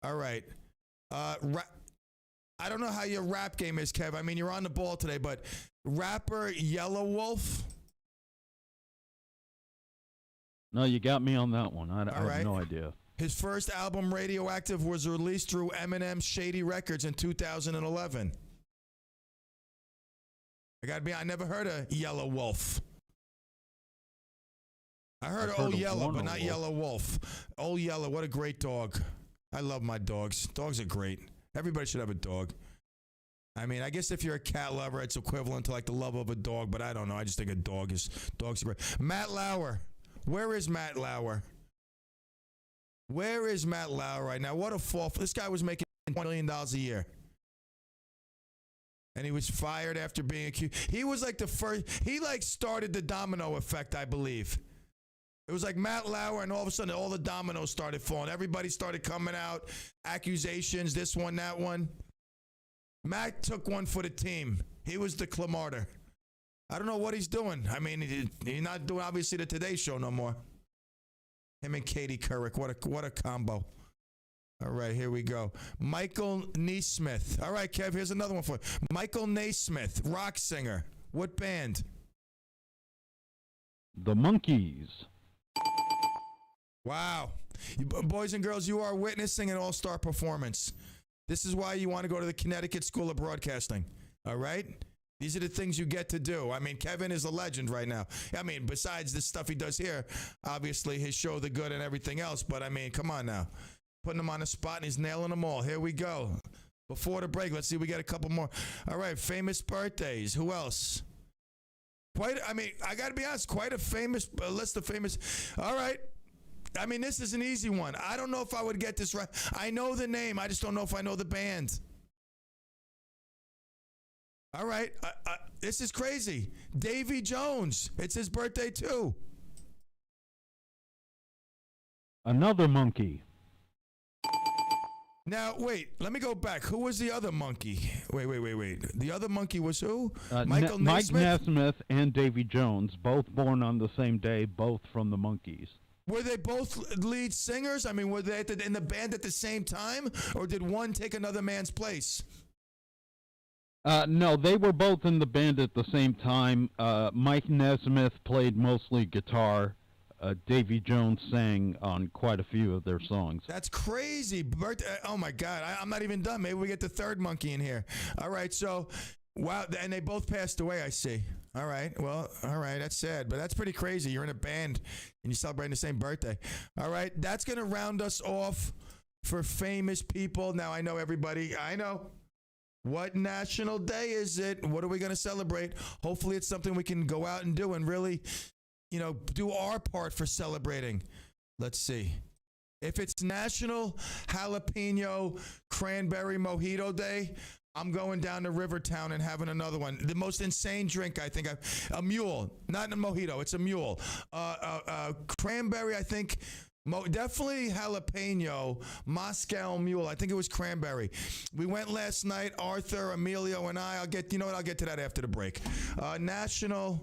right. I don't know how your rap game is, Kev. I mean, you're on the ball today, but rapper Yellow Wolf? No, you got me on that one. I have no idea. His first album, Radioactive, was released through Eminem's Shady Records in 2011. I never heard of Yellow Wolf. I heard Old Yellow, but not Yellow Wolf. Old Yellow, what a great dog. I love my dogs. Dogs are great. Everybody should have a dog. I mean, I guess if you're a cat lover, it's equivalent to like the love of a dog, but I don't know. I just think dogs are great. Matt Lauer. Where is Matt Lauer? Where is Matt Lauer right now? What a fall. This guy was making $20 million a year. And he was fired after being accused. He was like the first, he like started the domino effect, I believe. It was like Matt Lauer, and all of a sudden all the dominoes started falling. Everybody started coming out, accusations, this one, that one. Matt took one for the team. He was the Clamarter. I don't know what he's doing. I mean, he's not doing, obviously, the Today Show no more. Him and Katie Couric, what a combo. All right, here we go. Michael Naismith. All right, Kev, here's another one for you. Michael Naismith, rock singer. What band? The Monkees. Wow. Boys and girls, you are witnessing an all-star performance. This is why you want to go to the Connecticut School of Broadcasting. All right? These are the things you get to do. I mean, Kevin is a legend right now. I mean, besides the stuff he does here, obviously his show, The Good, and everything else. But, I mean, come on now. Putting him on the spot, and he's nailing them all. Here we go. Before the break, let's see, we got a couple more. All right, famous birthdays. Who else? I got to be honest, quite a famous list of famous. All right. I mean, this is an easy one. I don't know if I would get this right. I know the name. I just don't know if I know the band. All right. This is crazy. Davy Jones. It's his birthday, too. Another monkey. Now, wait. Let me go back. Who was the other monkey? Wait. The other monkey was who? Michael Mike Naismith? Nesmith and Davy Jones, both born on the same day, both from the Monkees. Were they both lead singers? I mean, were they in the band at the same time? Or did one take another man's place? No, they were both in the band at the same time. Mike Nesmith played mostly guitar. Davy Jones sang on quite a few of their songs. That's crazy. Oh, my God. I'm not even done. Maybe we get the third monkey in here. All right, so, wow. And they both passed away, I see. All right. Well, all right. That's sad, but that's pretty crazy. You're in a band and you're celebrating the same birthday. All right. That's going to round us off for famous people. Now, I know everybody. I know. What national day is it? What are we going to celebrate? Hopefully it's something we can go out and do and really, do our part for celebrating. Let's see. If it's National Jalapeno Cranberry Mojito Day, I'm going down to Rivertown and having another one. The most insane drink, I think. A mule. Not a mojito. It's a mule. Cranberry, I think. Definitely jalapeno. Moscow mule. I think it was cranberry. We went last night, Arthur, Emilio, and I. I'll get to that after the break. National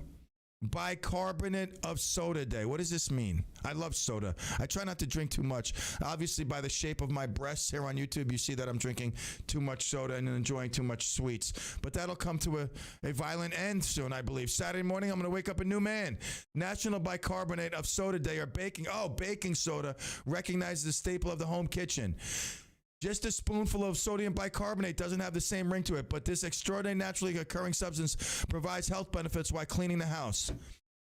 Bicarbonate of Soda Day. What does this mean? I love soda. I try not to drink too much. Obviously, by the shape of my breasts here on YouTube, you see that I'm drinking too much soda and enjoying too much sweets. But that'll come to a violent end soon, I believe. Saturday morning, I'm going to wake up a new man. National Bicarbonate of Soda Day, or baking soda, recognizes the staple of the home kitchen. Just a spoonful of sodium bicarbonate doesn't have the same ring to it, but this extraordinary naturally occurring substance provides health benefits while cleaning the house.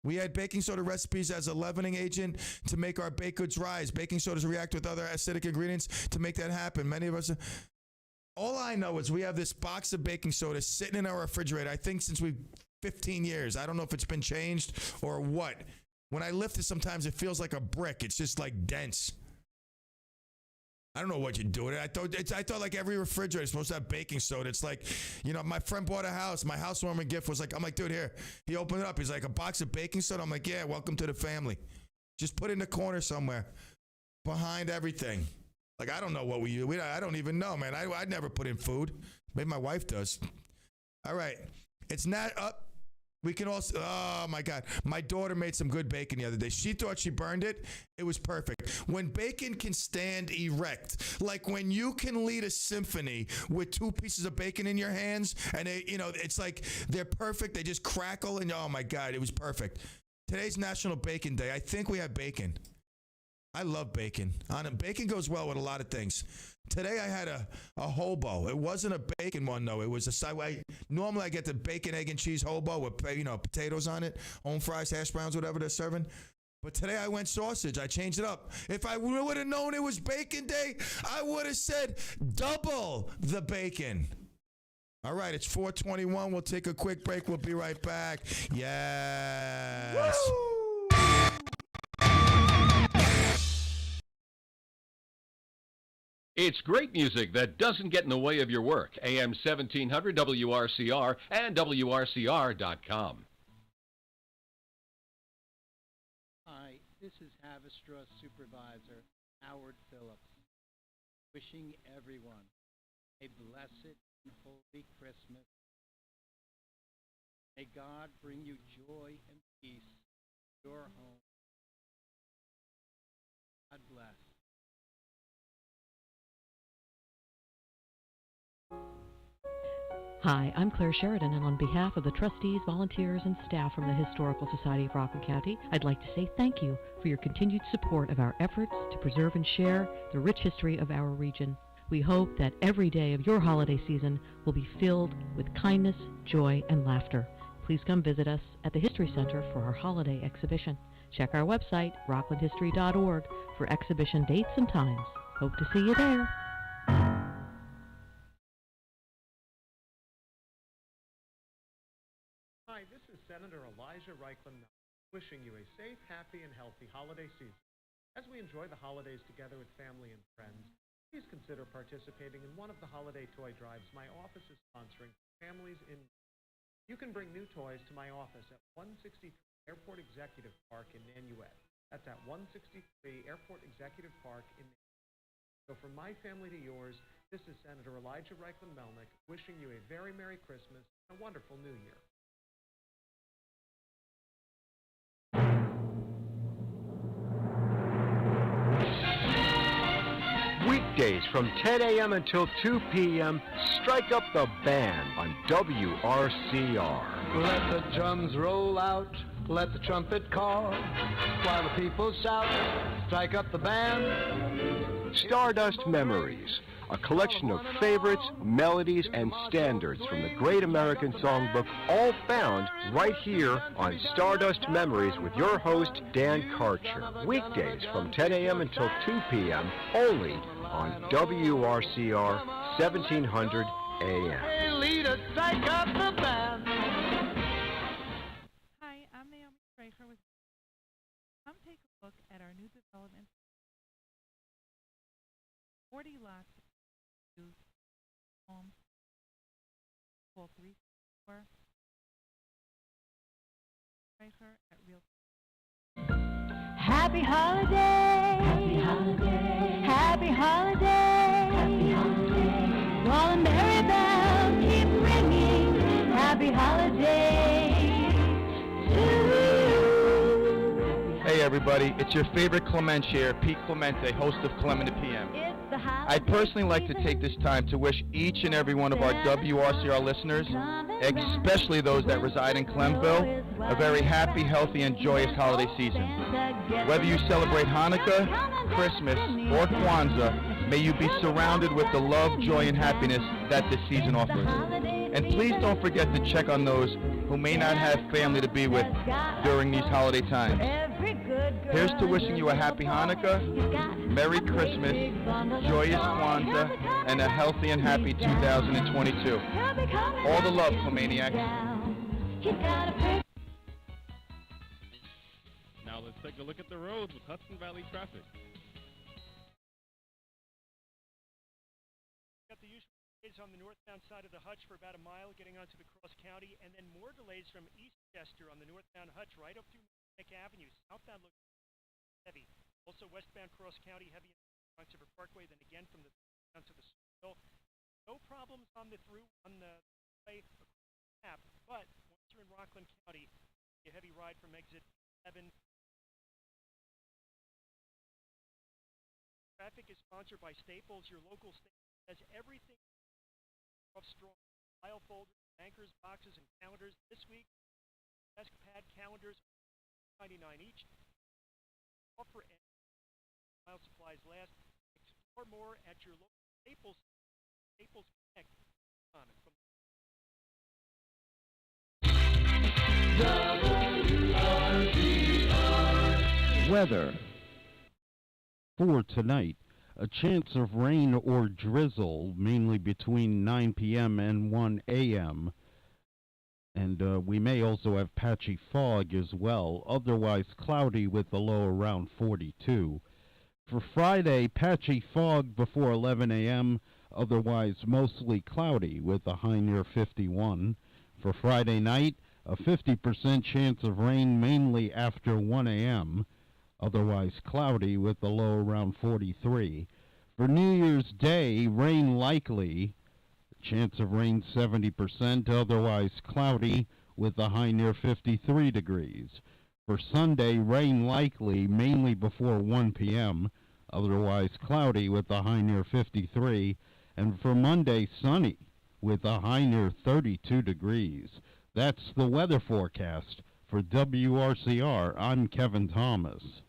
We add baking soda recipes as a leavening agent to make our baked goods rise. Baking sodas react with other acidic ingredients to make that happen. Many of us... All I know is we have this box of baking soda sitting in our refrigerator, I think since 15 years. I don't know if it's been changed or what. When I lift it, sometimes it feels like a brick. It's just like dense. I don't know what you do with it. I thought like every refrigerator is supposed to have baking soda. It's like, my friend bought a house. My housewarming gift was like, I'm like, dude, here. He opened it up. He's like, a box of baking soda? I'm like, yeah, welcome to the family. Just put it in the corner somewhere behind everything. Like, I don't know what we use. I don't even know, man. I'd never put in food. Maybe my wife does. All right. It's not up. We can also, oh my God. My daughter made some good bacon the other day. She thought she burned it. It was perfect. When bacon can stand erect, like when you can lead a symphony with 2 pieces of bacon in your hands and it's like they're perfect. They just crackle and oh my God, it was perfect. Today's National Bacon Day. I think we have bacon. I love bacon. Bacon goes well with a lot of things. Today I had a hobo. It wasn't a bacon one though. It was a side. Normally I get the bacon, egg, and cheese hobo with potatoes on it, home fries, hash browns, whatever they're serving. But today I went sausage. I changed it up. If I would have known it was bacon day, I would have said double the bacon. All right, it's 4:21. We'll take a quick break. We'll be right back. Yes. It's great music that doesn't get in the way of your work. AM 1700 WRCR and WRCR.com. Hi, this is Havistra Supervisor Howard Phillips, wishing everyone a blessed and holy Christmas. May God bring you joy and peace to your home. God bless. Hi, I'm Claire Sheridan, and on behalf of the trustees, volunteers, and staff from the Historical Society of Rockland County, I'd like to say thank you for your continued support of our efforts to preserve and share the rich history of our region. We hope that every day of your holiday season will be filled with kindness, joy, and laughter. Please come visit us at the History Center for our holiday exhibition. Check our website, rocklandhistory.org, for exhibition dates and times. Hope to see you there. Hi, this is Senator Elijah Reichlin, wishing you a safe, happy, and healthy holiday season. As we enjoy the holidays together with family and friends, please consider participating in one of the holiday toy drives my office is sponsoring for families in need. You can bring new toys to my office at 163 Airport Executive Park in Nanuet. That's at 163 Airport Executive Park in Nanuet. So from my family to yours, this is Senator Elijah Reichlin Melnick wishing you a very Merry Christmas and a wonderful New Year. Weekdays from 10 a.m. until 2 p.m., strike up the band on WRCR. Let the drums roll out, let the trumpet call, while the people shout, strike up the band. Stardust Memories, a collection of favorites, melodies, and standards from the Great American Songbook, all found right here on Stardust Memories with your host, Dan Karcher. Weekdays from 10 a.m. until 2 p.m., only on WRCR 1700 AM. Hey, leader, strike up the band. Hi, I'm Naomi Streicher with Come take a look at our new development. 40 lots of homes. Call 364 Streicher at Real. Happy holiday. Happy holiday. Happy holiday. Happy holiday. While the merry bells keep ringing. Happy holiday to you. Hey everybody, it's your favorite Clemente, Pete Clemente, host of Clem in the PM. I'd personally like to take this time to wish each and every one of our WRCR listeners, especially those that reside in Clemville, a very happy, healthy, and joyous holiday season. Whether you celebrate Hanukkah, Christmas, or Kwanzaa, may you be surrounded with the love, joy, and happiness that this season offers. And please don't forget to check on those who may not have family to be with during these holiday times. Here's to wishing you a happy Hanukkah, Merry Christmas, joyous Kwanzaa, and a healthy and happy 2022. All the love, Clemaniacs. Now let's take a look at the roads with Hudson Valley traffic. Got the usual delays on the northbound side of the Hutch for about a mile getting onto the Cross County, and then more delays from Eastchester on the northbound Hutch right up through Mechanic Avenue. Southbound looks heavy. Also westbound Cross County heavy on River Parkway, then again from the down to the Hill. No problems on the through on the way map, but once you're in Rockland County, a heavy ride from exit 7. Traffic is sponsored by Staples. Your local Staples has everything off strong. File folders, bankers, boxes, and calendars. This week, desk pad calendars, $99 each. Offer and while supplies last. Explore more at your local Staples. Staples Connect. On it from weather. For tonight, a chance of rain or drizzle, mainly between 9 p.m. and 1 a.m. And we may also have patchy fog as well, otherwise cloudy with a low around 42. For Friday, patchy fog before 11 a.m., otherwise mostly cloudy with a high near 51. For Friday night, a 50% chance of rain mainly after 1 a.m., otherwise cloudy with a low around 43. For New Year's Day, rain likely, chance of rain 70%, otherwise cloudy with a high near 53 degrees. For Sunday, rain likely, mainly before 1 p.m., otherwise cloudy with a high near 53. And for Monday, sunny with a high near 32 degrees. That's the weather forecast. For WRCR, I'm Kevin Thomas.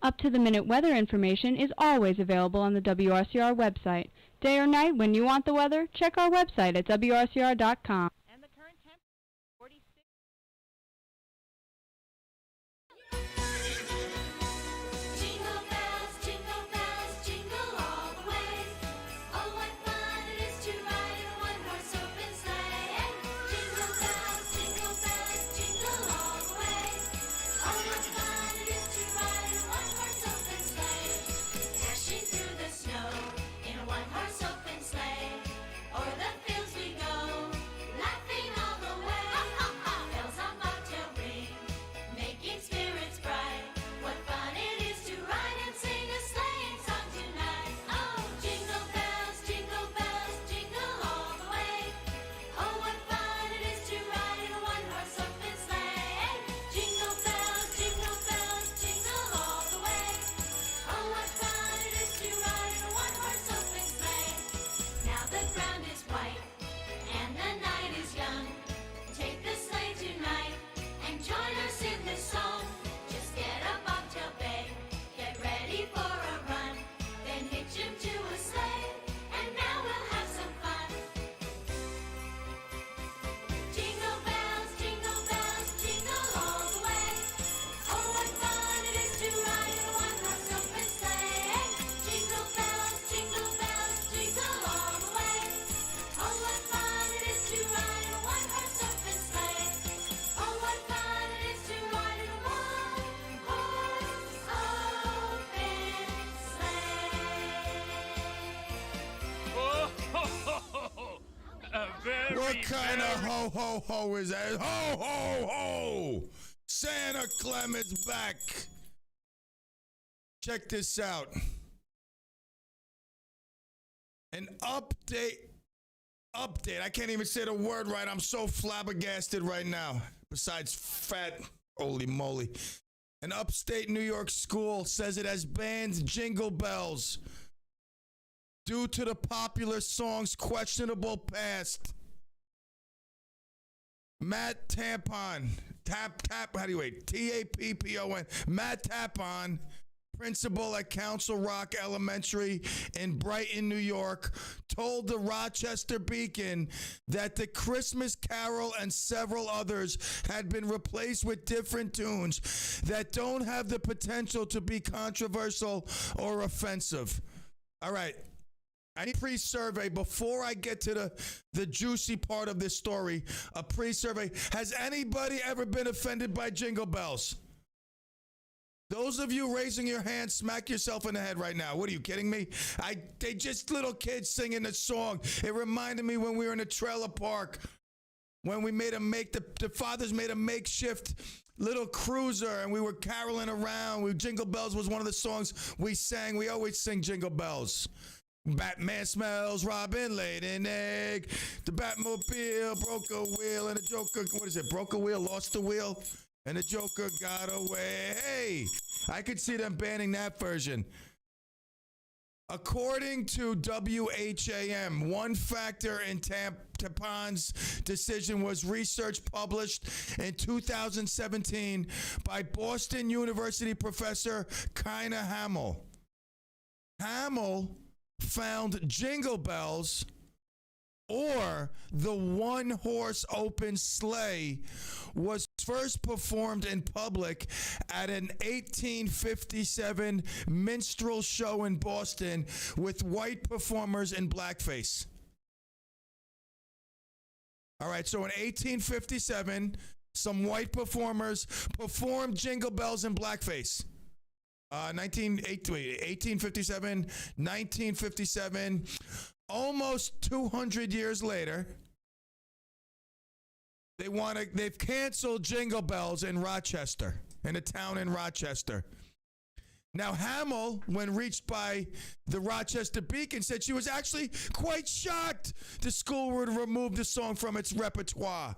Up-to-the-minute weather information is always available on the WRCR website. Day or night, when you want the weather, check our website at WRCR.com. And the current temperature, 46. Jingle bells, jingle all the way. Oh, what fun it is to ride in a one-horse open sleigh. Jingle bells, jingle all the way. Oh, what fun it is to ride in a one-horse open sleigh. Dashing through the snow in a one-horse open sleigh. O'er the fields we go, laughing all the way. Bells on bobtail ring, making spirits bright. What fun it is to ride and sing a sleighing song tonight. Oh, jingle bells, jingle all the way. Oh, what fun it is to ride in a one-horse open sleigh. Jingle bells, jingle all the way. Oh, what fun it is to ride in a one-horse open sleigh. Now the ground is white and the night is young. Take the sleigh tonight and join us in this song. Just get a bobtail bay, get ready for a run, then hitch him to a sleigh, and now we'll have some fun. Jingle bells, jingle all the way. Oh, what fun it is to ride in a one-horse open sleigh. Jingle bells, jingle all the way. Oh, what fun it is to ride in a one-horse open sleigh. Oh, what fun it is to ride in a one-horse open sleigh. What kind of ho ho ho is that? Ho ho ho! Santa Clem is back. Check this out. An update. I can't even say the word right. I'm so flabbergasted right now. Besides fat, holy moly. An upstate New York school says it has banned Jingle Bells due to the popular song's questionable past. Matt Tappon, how do you wait? Tappon, Matt Tappon, principal at Council Rock Elementary in Brighton, New York, told the Rochester Beacon that the Christmas Carol and several others had been replaced with different tunes that don't have the potential to be controversial or offensive. All right. I need a pre-survey before I get to the juicy part of this story. A pre-survey. Has anybody ever been offended by Jingle Bells? Those of you raising your hand, smack yourself in the head right now. What are you kidding me? They just little kids singing the song. It reminded me when we were in a trailer park, when we made the fathers made a makeshift little cruiser and we were caroling around. Jingle Bells was one of the songs we sang. We always sing Jingle Bells. Batman smells, Robin laid an egg. The Batmobile broke a wheel and the Joker, broke a wheel, lost a wheel, and the Joker got away. Hey, I could see them banning that version. According to WHAM, one factor in Tappan's decision was research published in 2017 by Boston University professor Kina Hamill. Hamill found Jingle Bells or the one-horse open sleigh was first performed in public at an 1857 minstrel show in Boston with white performers in blackface. All right, so in 1857, some white performers performed Jingle Bells in blackface. 1857, 1957, almost 200 years later, they've canceled Jingle Bells in Rochester, in a town in Rochester. Now, Hamill, when reached by the Rochester Beacon, said she was actually quite shocked the school would remove the song from its repertoire.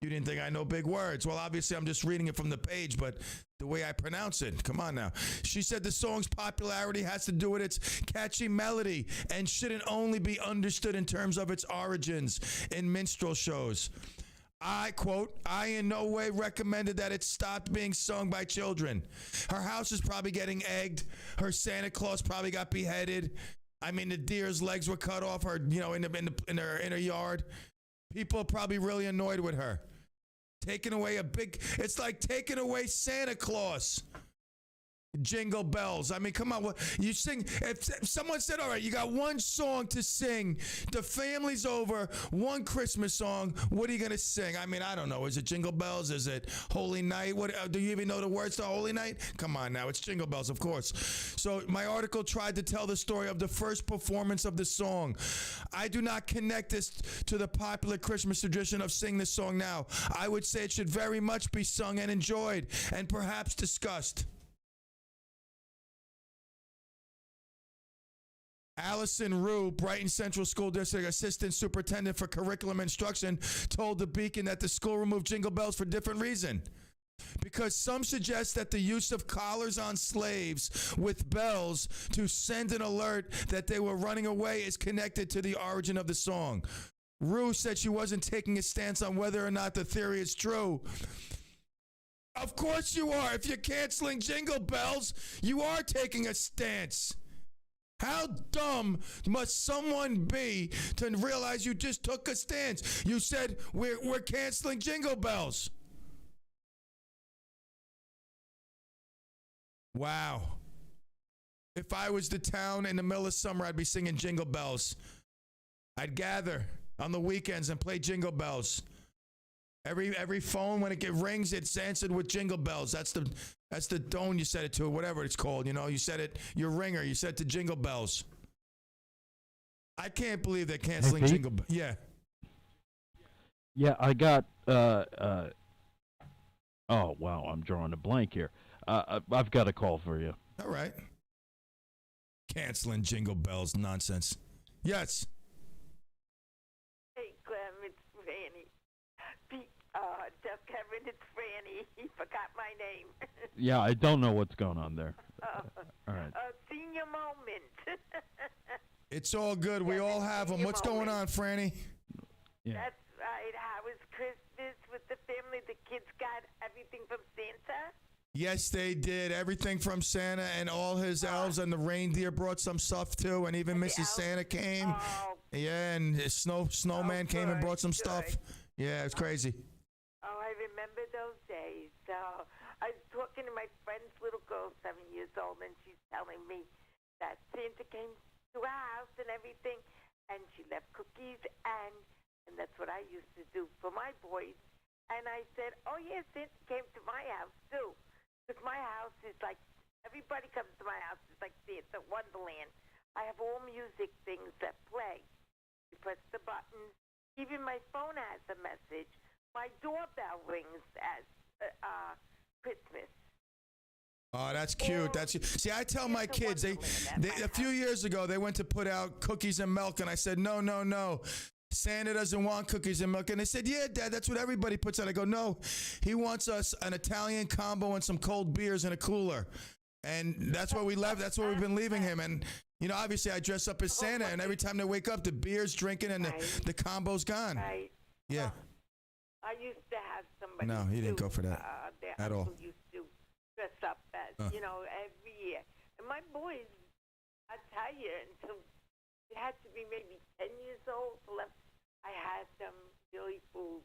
You didn't think I know big words. Well, obviously, I'm just reading it from the page, but the way I pronounce it, come on now. She said the song's popularity has to do with its catchy melody and shouldn't only be understood in terms of its origins in minstrel shows. I, quote, I in no way recommended that it stopped being sung by children. Her house is probably getting egged. Her Santa Claus probably got beheaded. I mean, the deer's legs were cut off her, in her yard. People are probably really annoyed with her. Taking away it's like taking away Santa Claus. Jingle Bells. I mean, come on. You sing. If someone said, all right, you got one song to sing, the family's over, one Christmas song, what are you going to sing? I mean, I don't know. Is it Jingle Bells? Is it Holy Night? Do you even know the words to Holy Night? Come on now. It's Jingle Bells, of course. So my article tried to tell the story of the first performance of the song. I do not connect this to the popular Christmas tradition of sing this song now. I would say it should very much be sung and enjoyed and perhaps discussed. Allison Rue, Brighton Central School District Assistant Superintendent for Curriculum Instruction, told the Beacon that the school removed Jingle Bells for different reason. Because some suggest that the use of collars on slaves with bells to send an alert that they were running away is connected to the origin of the song. Rue said she wasn't taking a stance on whether or not the theory is true. Of course you are. If you're canceling Jingle Bells, you are taking a stance. How dumb must someone be to realize you just took a stance? You said we're canceling Jingle Bells. Wow. If I was the town in the middle of summer, I'd be singing Jingle Bells. I'd gather on the weekends and play Jingle Bells. Every phone, when it rings, it's answered with Jingle Bells. That's the tone you set it to, whatever it's called. You said it, your ringer, you set it to Jingle Bells. I can't believe they're canceling Jingle Bells. Yeah. Yeah, I got, oh, wow, I'm drawing a blank here. I've got a call for you. All right. Canceling Jingle Bells, nonsense. Yes. Hey, Clem, it's Franny. Tell Kevin it's Franny. He forgot my name. Yeah, I don't know what's going on there. All right. Senior moment. It's all good. We all have them. What's going on, Franny? Yeah. That's right. How was Christmas with the family? The kids got everything from Santa? Yes, they did. Everything from Santa and all his elves, and the reindeer brought some stuff too, and even Mrs. Santa came. Oh. Yeah, and his snowman came and brought some stuff. Yeah, it's crazy. Oh, I remember those days. I was talking to my friend's little girl, 7 years old, and she's telling me that Santa came to our house and everything, and she left cookies, and that's what I used to do for my boys. And I said, oh, yeah, Santa came to my house, too. Because my house is like, everybody comes to my house. It's like Santa Wonderland. I have all music things that play. You press the buttons. Even my phone has a message. My doorbell rings as Christmas. Oh, that's cute. See, I tell my kids, they a few years ago, they went to put out cookies and milk, and I said, no. Santa doesn't want cookies and milk. And they said, yeah, Dad, that's what everybody puts out. I go, no, he wants us an Italian combo and some cold beers in a cooler. And that's what we left. That's what we've been leaving him. And, obviously I dress up as Santa, and every time they wake up, the beer's drinking and the combo's gone. Right. Yeah. I used to have somebody. No, he didn't go for that at all. Used to dress up as, every year. And my boys, I tell you, until it had to be maybe 10 years old. I had them really fooled.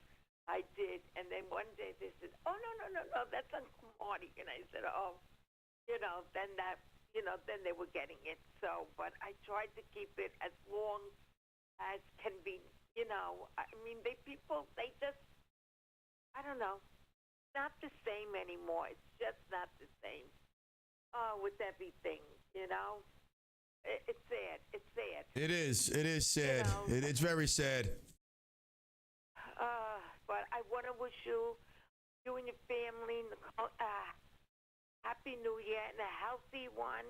I did. And then one day they said, oh, no, that's Uncle Marty. And I said, oh, then they were getting it. So, but I tried to keep it as long as can be, I mean, they just, I don't know, not the same anymore. It's just not the same with everything, It's sad. It's sad. It is sad. It's very sad. But I want to wish you and your family, Happy New Year and a healthy one.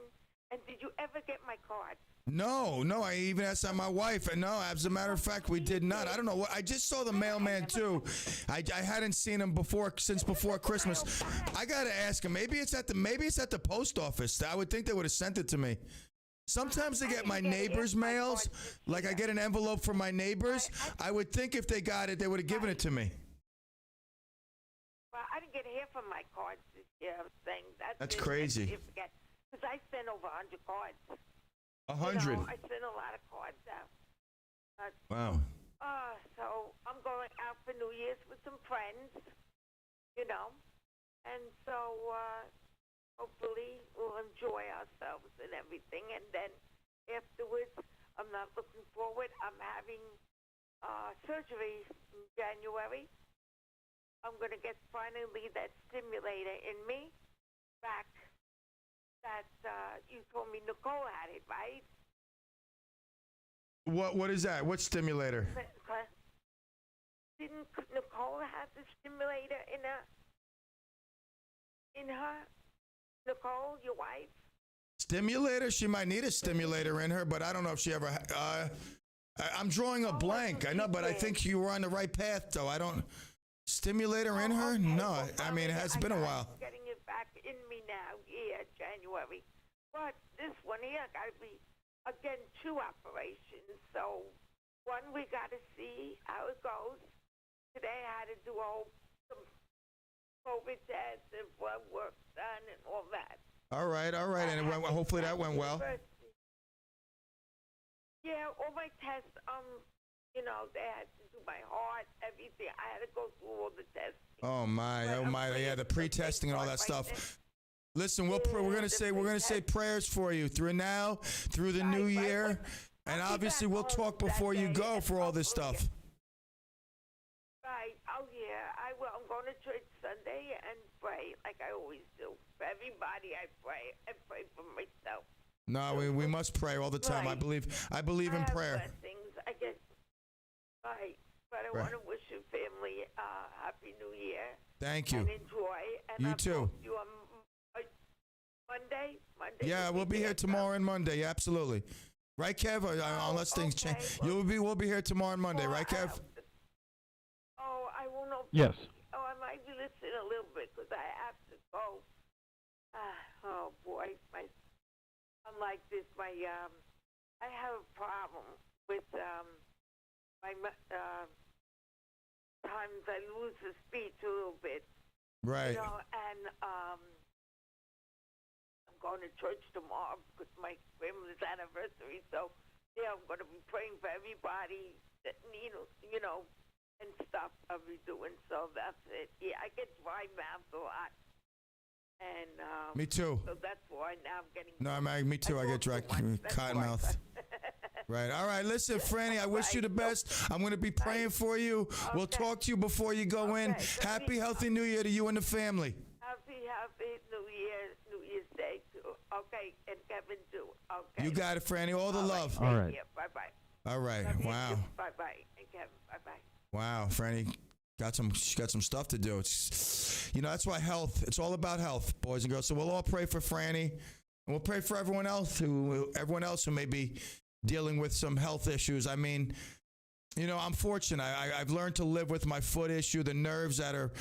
And did you ever get my card? No, I even asked my wife, and no, as a matter of fact, we did not. I don't know what. I just saw the mailman too. I hadn't seen him since before Christmas. I gotta ask him. Maybe it's at the post office. I would think they would have sent it to me. Sometimes I get my neighbors' mails. Like I get an envelope from my neighbors. I would think if they got it, they would have given it to me. Well, I didn't get half of my cards this year. I'm saying That's crazy. Because I sent over 100 cards. 100. I sent a lot of cards out. Wow. So I'm going out for New Year's with some friends, and so hopefully we'll enjoy ourselves and everything. And then afterwards, I'm not looking forward. I'm having surgery in January. I'm going to get finally that stimulator in me back. That you told me Nicole had it, right? What is that? What stimulator? Didn't Nicole have the stimulator in her? Nicole, your wife? Stimulator? She might need a stimulator in her, but I don't know if she ever. I'm drawing a blank. I know, but I think you were on the right path, though. I don't. Stimulator in her? Okay. No, I mean it has been a while. Getting it back in me now, January. But this one here got to be, again, 2 operations. So one, we got to see how it goes. Today I had to do some COVID tests and blood work done and all that. All right, and hopefully that went well. Yeah, all my tests, they had to do my heart, everything. I had to go through all the tests. Oh my, yeah, the pre-testing and all that stuff. Listen, we're gonna say prayers for you through the new year, and obviously we'll talk before you go for all this stuff. Right. Oh yeah, I will. I'm going to church Sunday and pray like I always do. For everybody, I pray. I pray for myself. No, we must pray all the time. Right. I believe in prayer. Blessings, I guess. Right. But I want to wish your family Happy New Year. Thank you. And enjoy. And You I'll too. talk to you on Monday. Yeah, we'll be here tomorrow and Monday. Absolutely. Right, Kev? Unless things change. We'll be here tomorrow and Monday, right, Kev? I will know. Yes. I might be listening a little bit because I have to go. Oh boy, I'm like this. I have a problem with my times I lose the speech a little bit. Right. And I'm going to church tomorrow because my grandmother's anniversary. So yeah, I'm going to be praying for everybody that and stuff I'll be doing. So that's it. Yeah, I get dry mouth a lot. And me too. So that's why now I'm getting. No, me too. I get dry cotton mouth. Right. All right. Listen, Franny, I wish you the best. I'm going to be praying for you. Okay. We'll talk to you before you go in. Happy, healthy New Year to you and the family. Happy New Year's Day too. Okay, and Kevin too. Okay. You got it, Franny. All the love. All right. Bye-bye. All right. Wow. Bye-bye. And Kevin, bye-bye. Wow, Franny. She got some stuff to do. It's, that's why health. It's all about health, boys and girls. So we'll all pray for Franny, and we'll pray for everyone else who may be dealing with some health issues. I mean, I'm fortunate. I've learned to live with my foot issue, the nerves that are,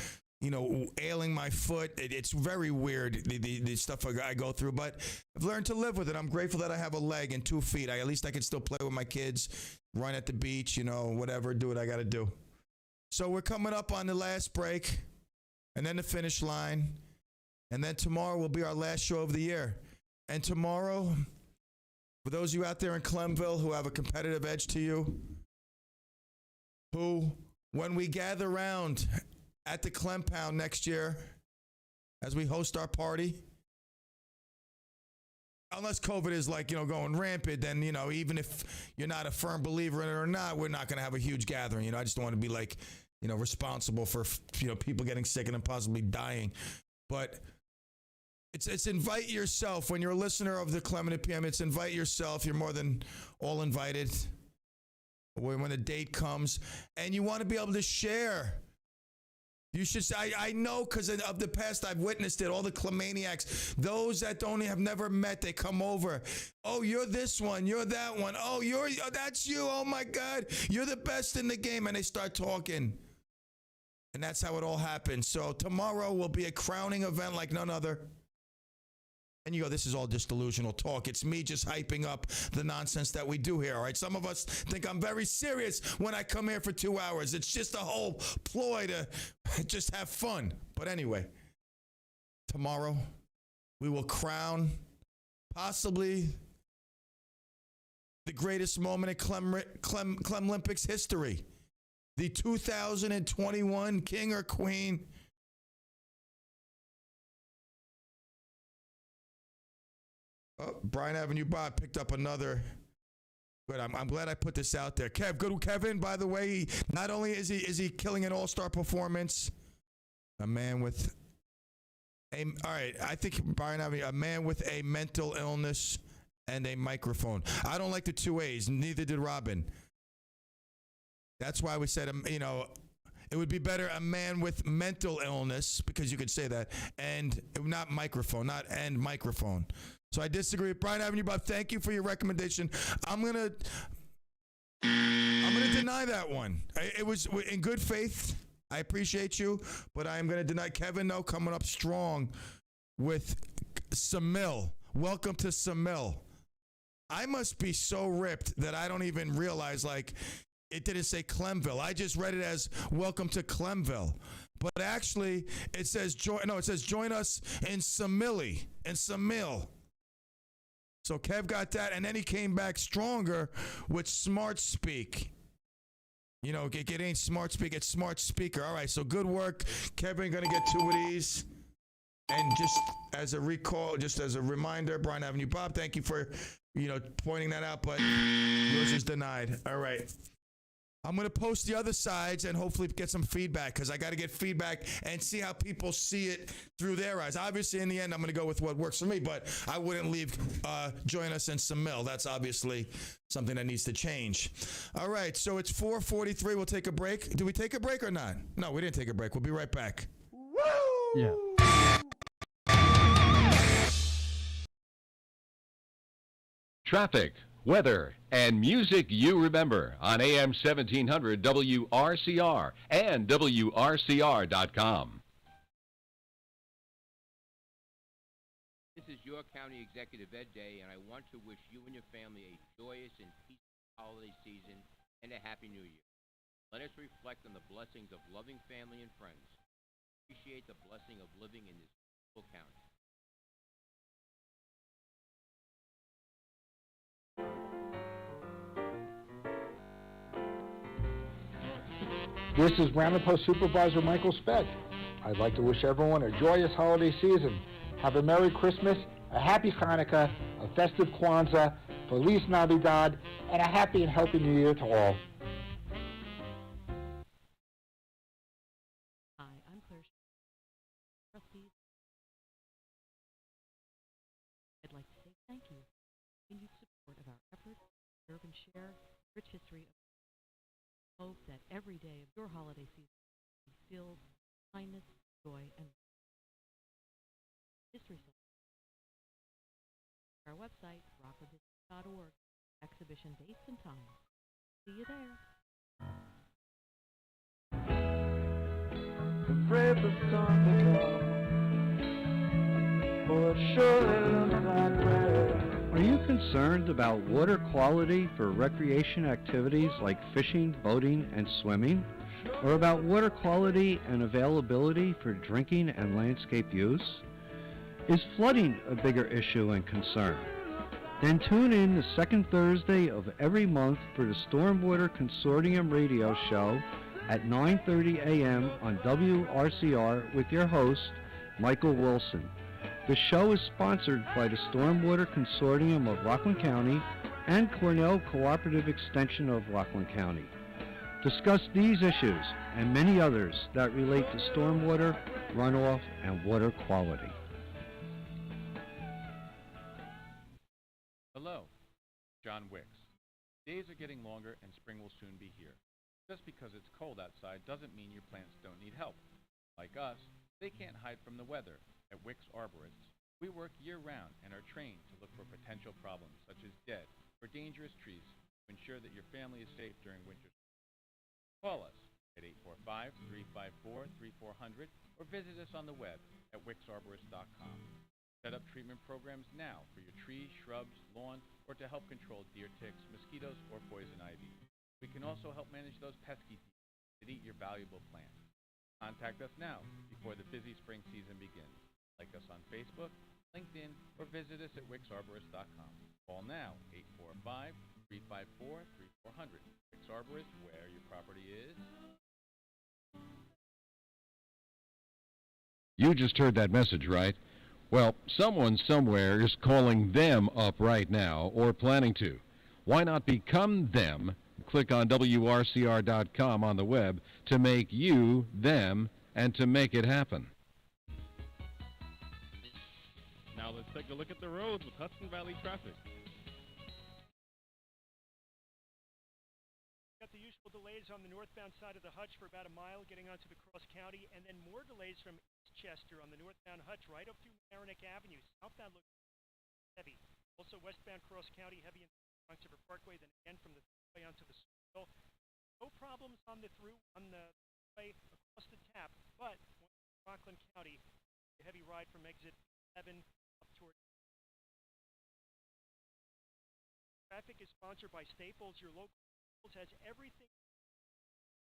ailing my foot. It's very weird, the stuff I go through, but I've learned to live with it. I'm grateful that I have a leg and 2 feet. At least I can still play with my kids, run at the beach, whatever, do what I got to do. So we're coming up on the last break and then the finish line. And then tomorrow will be our last show of the year. And tomorrow, For those of you out there in Clemville who have a competitive edge to you, who, when we gather around at the Clem Pound next year, as we host our party, unless COVID is like, going rampant, then, even if you're not a firm believer in it or not, we're not going to have a huge gathering. I just don't want to be like, responsible for, people getting sick and then possibly dying. But it's invite yourself. When you're a listener of the Clem and the PM, it's invite yourself. You're more than all invited when the date comes. And you want to be able to share. You should say, I know, because of the past, I've witnessed it. All the Clemaniacs, those that have never met, they come over. Oh, you're this one. You're that one. Oh, that's you. Oh, my God. You're the best in the game. And they start talking. And that's how it all happens. So tomorrow will be a crowning event like none other. And you go, this is all just delusional talk. It's me just hyping up the nonsense that we do here, all right? Some of us think I'm very serious when I come here for 2 hours. It's just a whole ploy to just have fun. But anyway, tomorrow we will crown possibly the greatest moment in Clem Olympics history. The 2021 king or queen. Oh, Bryan Avenue Bob picked up another. Good. I'm glad I put this out there. Kevin, by the way, not only is he killing an all-star performance, a man with all right, I think Bryan Avenue, a man with a mental illness and a microphone. I don't like the 2 A's, neither did Robin. That's why we said, it would be better a man with mental illness, because you could say that, and not microphone. So I disagree with Bryan Avenue, Bob. Thank you for your recommendation. I'm gonna deny that one. It was in good faith. I appreciate you, but I am gonna deny. Kevin, though, coming up strong with Samil. Welcome to Samil. I must be so ripped that I don't even realize, it didn't say Clemville. I just read it as welcome to Clemville. But actually, it says join us in Samil. So Kev got that, and then he came back stronger with Smart Speak. It ain't Smart Speak, it's Smart Speaker. All right, so good work. Kevin going to get 2 of these. And just as a recall, just as a reminder, Bryan Avenue Bob, thank you for, pointing that out, but yours is denied. All right. I'm going to post the other sides and hopefully get some feedback, because I got to get feedback and see how people see it through their eyes. Obviously, in the end, I'm going to go with what works for me, but I wouldn't leave join us in Samil. That's obviously something that needs to change. All right, so it's 4:43. We'll take a break. Did we take a break or not? No, we didn't take a break. We'll be right back. Woo! Yeah. Traffic, weather, and music you remember on AM 1700 WRCR and WRCR.com. This is your County Executive Ed Day, and I want to wish you and your family a joyous and peaceful holiday season and a Happy New Year. Let us reflect on the blessings of loving family and friends. Appreciate the blessing of living in this beautiful county. This is Ramapo Supervisor Michael Speck. I'd like to wish everyone a joyous holiday season. Have a Merry Christmas, a Happy Hanukkah, a festive Kwanzaa, Feliz Navidad, and a happy and healthy New Year to all. Hi, I'm Claire. Trustees. I'd like to say thank you for your continued support of our efforts to preserve and share rich history of hope that every day of your holiday season be filled with kindness, joy, and history. Our website, rocklandhistory.org, exhibition dates and times. See you there. Pray for something else, for surely looks like red. Are you concerned about water quality for recreation activities like fishing, boating, and swimming? Or about water quality and availability for drinking and landscape use? Is flooding a bigger issue and concern? Then tune in the second Thursday of every month for the Stormwater Consortium radio show at 9:30 a.m. on WRCR with your host, Michael Wilson. The show is sponsored by the Stormwater Consortium of Rockland County and Cornell Cooperative Extension of Rockland County. Discuss these issues and many others that relate to stormwater, runoff, and water quality. Hello, John Wicks. Days are getting longer and spring will soon be here. Just because it's cold outside doesn't mean your plants don't need help. Like us, they can't hide from the weather. At Wicks Arborists, we work year-round and are trained to look for potential problems such as dead or dangerous trees to ensure that your family is safe during winter. Call us at 845-354-3400 or visit us on the web at wicksarborist.com. Set up treatment programs now for your trees, shrubs, lawn, or to help control deer ticks, mosquitoes, or poison ivy. We can also help manage those pesky thieves that eat your valuable plants. Contact us now before the busy spring season begins. Like us on Facebook, LinkedIn, or visit us at wicksarborist.com. Call now, 845-354-3400. Wicks Arborist, where your property is. You just heard that message, right? Well, someone somewhere is calling them up right now or planning to. Why not become them? Click on WRCR.com on the web to make you them and to make it happen. Now let's take a look at the roads with Hudson Valley traffic. Got the usual delays on the northbound side of the Hutch for about a mile getting onto the Cross County, and then more delays from Eastchester on the northbound Hutch right up through Mamaroneck Avenue. Southbound looks heavy. Also westbound Cross County heavy in Bronx River Parkway, then again from the way onto the Circle. No problems on the way across the tap, but Rockland County, a heavy ride from exit 7 up toward. Traffic is sponsored by Staples. Your local Staples has everything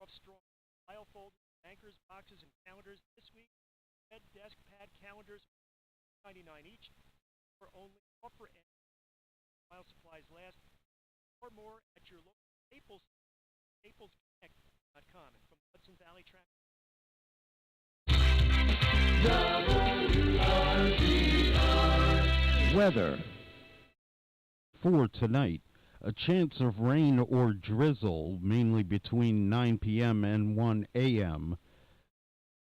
of strong file folders, anchors, boxes, and calendars. This week, bed, desk, pad, calendars, $99 each, for only offer and while supplies last. Or more at your local Staples, staplesconnect.com. And from Hudson Valley Traffic. Weather for tonight. A chance of rain or drizzle, mainly between 9 p.m. and 1 a.m.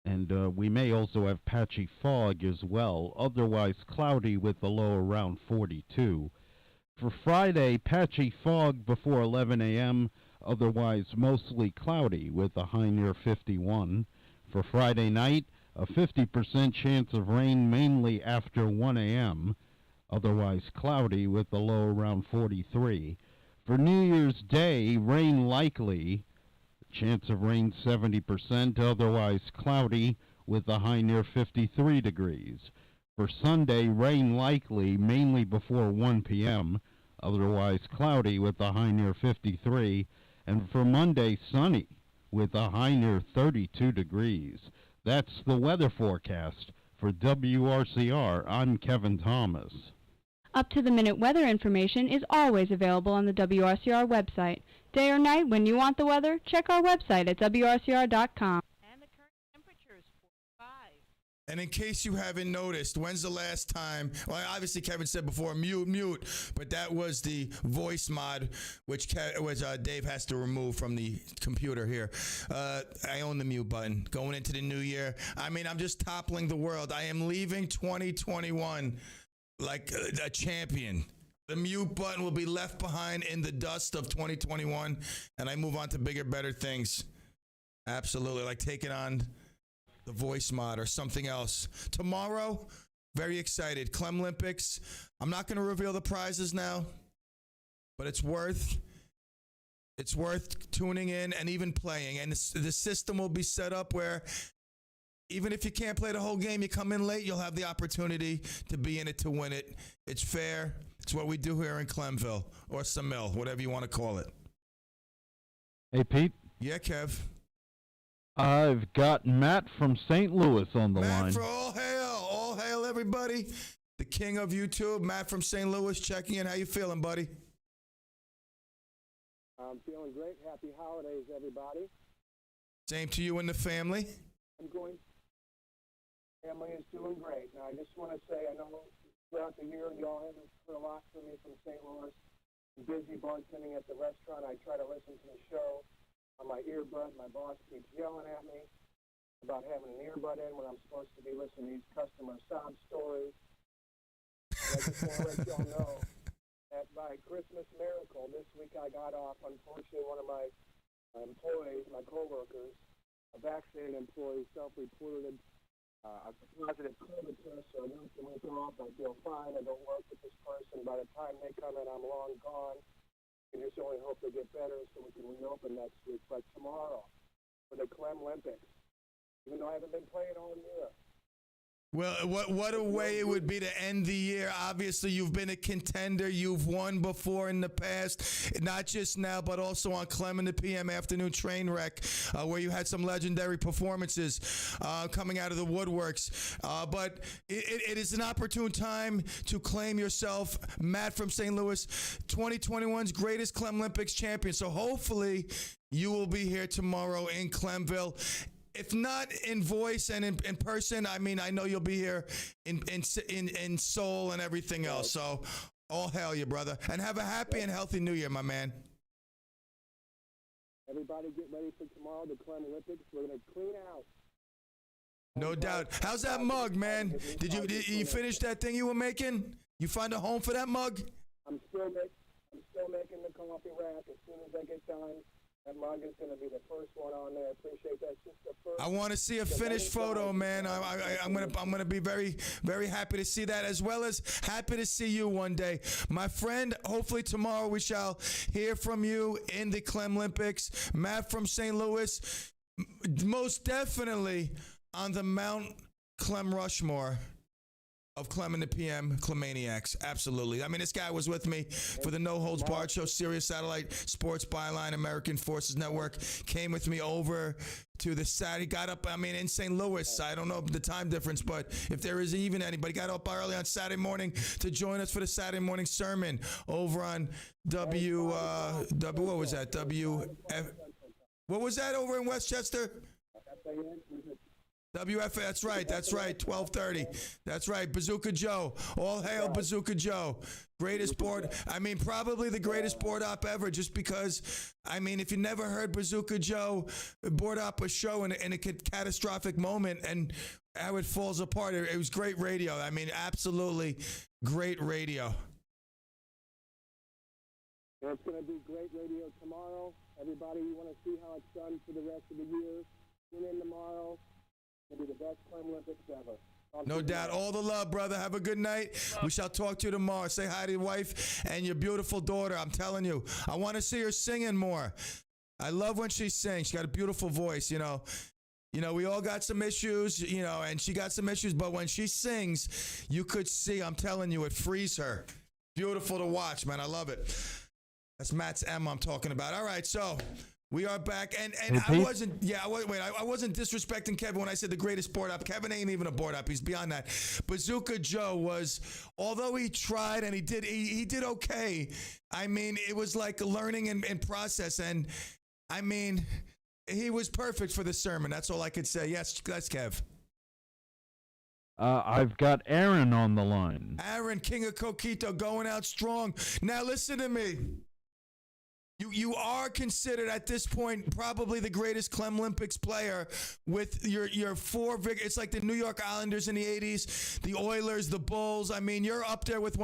And we may also have patchy fog as well. Otherwise cloudy with a low around 42. For Friday, patchy fog before 11 a.m., otherwise mostly cloudy with a high near 51. For Friday night, a 50% chance of rain mainly after 1 a.m., otherwise cloudy with a low around 43. For New Year's Day, rain likely, chance of rain 70%, otherwise cloudy with a high near 53 degrees. For Sunday, rain likely, mainly before 1 p.m., otherwise cloudy with a high near 53. And for Monday, sunny with a high near 32 degrees. That's the weather forecast. For WRCR, I'm Kevin Thomas. Up-to-the-minute weather information is always available on the WRCR website. Day or night, when you want the weather, check our website at WRCR.com. And the current temperature is 45. And in case you haven't noticed, when's the last time, well, obviously Kevin said before, mute, but that was the voice mod, which Dave has to remove from the computer here. I own the mute button. Going into the new year, I mean, I'm just toppling the world. I am leaving 2021 like a champion. The mute button will be left behind in the dust of 2021, and I move on to bigger, better things. Absolutely, like taking on the voice mod or something else. Tomorrow, very excited. CLEM Olympics. I'm not going to reveal the prizes now, but it's worth tuning in and even playing. And the system will be set up where even if you can't play the whole game, you come in late, you'll have the opportunity to be in it to win it. It's fair. It's what we do here in Clemville, or Samil, whatever you want to call it. Hey, Pete. Yeah, Kev. I've got Matt from St. Louis on the line. Matt, all hail everybody. the king of YouTube, Matt from St. Louis, checking in. How you feeling, buddy? I'm feeling great. Happy holidays, everybody. Same to you and the family. Family is doing great. Now, I just want to say, I know throughout the year, y'all haven't heard a lot from me from St. Louis. I'm busy bartending at the restaurant. I try to listen to the show on my earbud. My boss keeps yelling at me about having an earbud in when I'm supposed to be listening to these customer sob stories. And I just want to let y'all know that by Christmas miracle, this week I got off. Unfortunately, one of my employees, my coworkers, a vaccinated employee, self-reported a positive COVID test, so I knocked the week off. I feel fine. I don't work with this person. By the time they come in, I'm long gone. We just only hope they get better so we can reopen next week. But tomorrow, for the CLEM Olympics, even though I haven't been playing all year, Well, what a way it would be to end the year. Obviously, you've been a contender. You've won before in the past, not just now, but also on Clem in the PM Afternoon Trainwreck, where you had some legendary performances coming out of the woodworks. But it is an opportune time to claim yourself, Matt from St. Louis, 2021's greatest Clem Olympics champion. So hopefully you will be here tomorrow in Clemville. If not in voice and in person, I mean, I know you'll be here in soul and everything else. So all hail you, brother. And have a happy and healthy new year, my man. everybody get ready for tomorrow, the CLEM Olympics. We're going to clean out. No doubt. How's that mug, man? Did you finish that thing you were making? You find a home for that mug? I'm still making the coffee rack. As soon as I get done, that mug is going to be the first one on there. Appreciate that. Just the first. I want to see a finished photo, man. I'm gonna be very, very happy to see that, as well as happy to see you one day, my friend. Hopefully tomorrow we shall hear from you in the CLEM Olympics. Matt from St. Louis, most definitely on the Mount Clem Rushmore of Clem and the PM Clemaniacs. Absolutely. I mean, this guy was with me for the No Holds Barred show, Sirius Satellite Sports Byline, American Forces Network. Came with me over to the Saturday. Got up, I mean, in St. Louis. I don't know the time difference, but if there is even anybody, got up early on Saturday morning to join us for the Saturday morning sermon over on what was that? What was that over in Westchester? WF, that's right, 12:30. That's right, Bazooka Joe. All hail Bazooka Joe. Greatest board, I mean, probably the greatest board op ever, just because, I mean, if you never heard Bazooka Joe board op a show in a catastrophic moment and how it falls apart, it was great radio. I mean, absolutely great radio. Well, it's going to be great radio tomorrow. Everybody, you want to see how it's done for the rest of the year. Tune in tomorrow. It'll be the best CLEM Olympics ever. No doubt. All the love, brother. Have a good night. We shall talk to you tomorrow. Say hi to your wife and your beautiful daughter. I'm telling you, I want to see her singing more. I love when she sings. She got a beautiful voice, you know. You know, we all got some issues, you know, and she got some issues, but when she sings, you could see, I'm telling you, it frees her. Beautiful to watch, man. I love it. That's Matt's M I'm talking about. All right, so we are back, and I wasn't disrespecting Kevin when I said the greatest board op. Kevin ain't even a board op. He's beyond that. Bazooka Joe was, although he tried and he did okay. I mean, it was like a learning and process, and I mean, he was perfect for the sermon. That's all I could say. Yes, that's Kev. I've got Aaron on the line. Aaron, King of Coquito, going out strong. Now listen to me. You are considered at this point probably the greatest CLEM Olympics player with your four it's like the New York Islanders in the 80s, the Oilers, the Bulls. I mean, you're up there with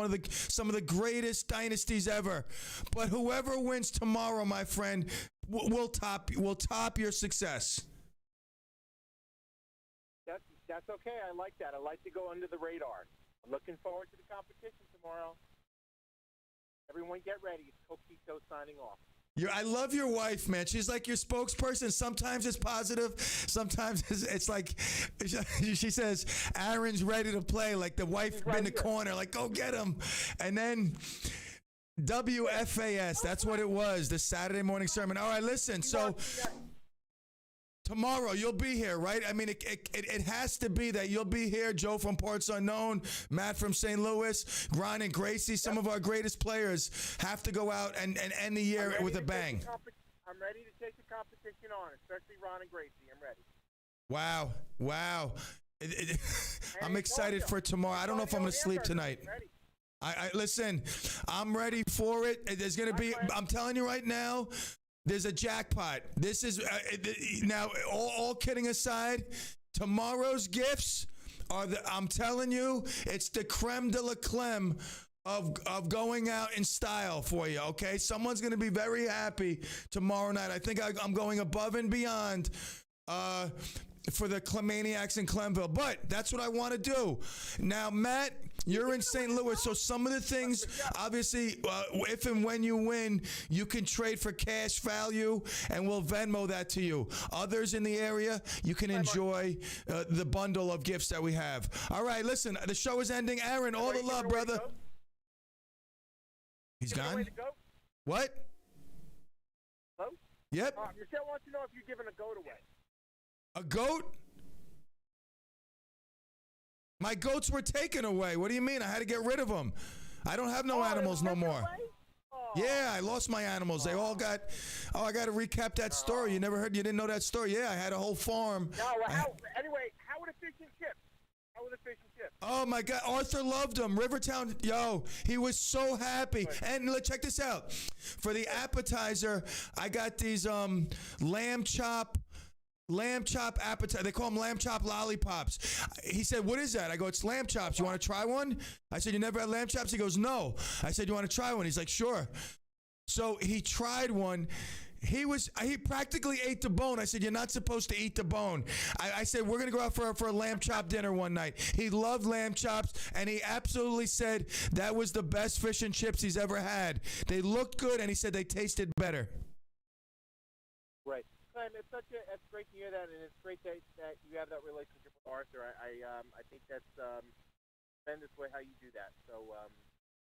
some of the greatest dynasties ever. But whoever wins tomorrow, my friend, will top your success. That's okay. I like that. I like to go under the radar. I'm looking forward to the competition tomorrow. Everyone get ready. It's Coquito signing off. I love your wife, man. She's like your spokesperson. Sometimes it's positive. Sometimes it's like, she says, Aaron's ready to play. Like the wife in the corner, like, go get him. And then WFAS, that's what it was, the Saturday morning sermon. All right, listen. So Tomorrow, you'll be here, right? I mean, it has to be that you'll be here. Joe from Parts Unknown, Matt from St. Louis, Ron and Gracie, some of our greatest players have to go out and end the year with a bang. I'm ready to take the competition on, especially Ron and Gracie. I'm ready. Wow. I'm excited for tomorrow. I don't know if I'm going to sleep tonight. I listen, I'm ready for it. There's going to be, I'm telling you right now, there's a jackpot. This is, now, all kidding aside, tomorrow's gifts are I'm telling you, it's the creme de la creme of going out in style for you, okay? Someone's going to be very happy tomorrow night. I think I'm going above and beyond for the Clemaniacs in Clemville, but that's what I want to do. Now, Matt, you're in St. Louis, so some of the things, obviously, if and when you win, you can trade for cash value, and we'll Venmo that to you. Others in the area, you can enjoy the bundle of gifts that we have. All right, listen, the show is ending. Aaron, all the love, brother. He's gone? What? Hello? Yep. Michelle wants to know if you're giving a goat away. A goat? My goats were taken away. What do you mean? I had to get rid of them. I don't have no animals no more. Yeah, I lost my animals. They all got. Oh, I got to recap that story. You never heard? You didn't know that story? Yeah, I had a whole farm. No, anyway, how were the fish and chips? Oh my God, Arthur loved them. Rivertown, yo, he was so happy. And check this out. For the appetizer, I got these lamb chop appetizer. They call them lamb chop lollipops. He said, what is that? I go, it's lamb chops. You want to try one? I said, you never had lamb chops? He goes, no. I said, you want to try one? He's like, sure. So he tried one. He practically ate the bone. I said, you're not supposed to eat the bone. I said, we're going to go out for a lamb chop dinner one night. He loved lamb chops, and he absolutely said that was the best fish and chips he's ever had. They looked good, and he said they tasted better. Right. It's great to hear that, and it's great that you have that relationship with Arthur. I think that's tremendous way how you do that. So,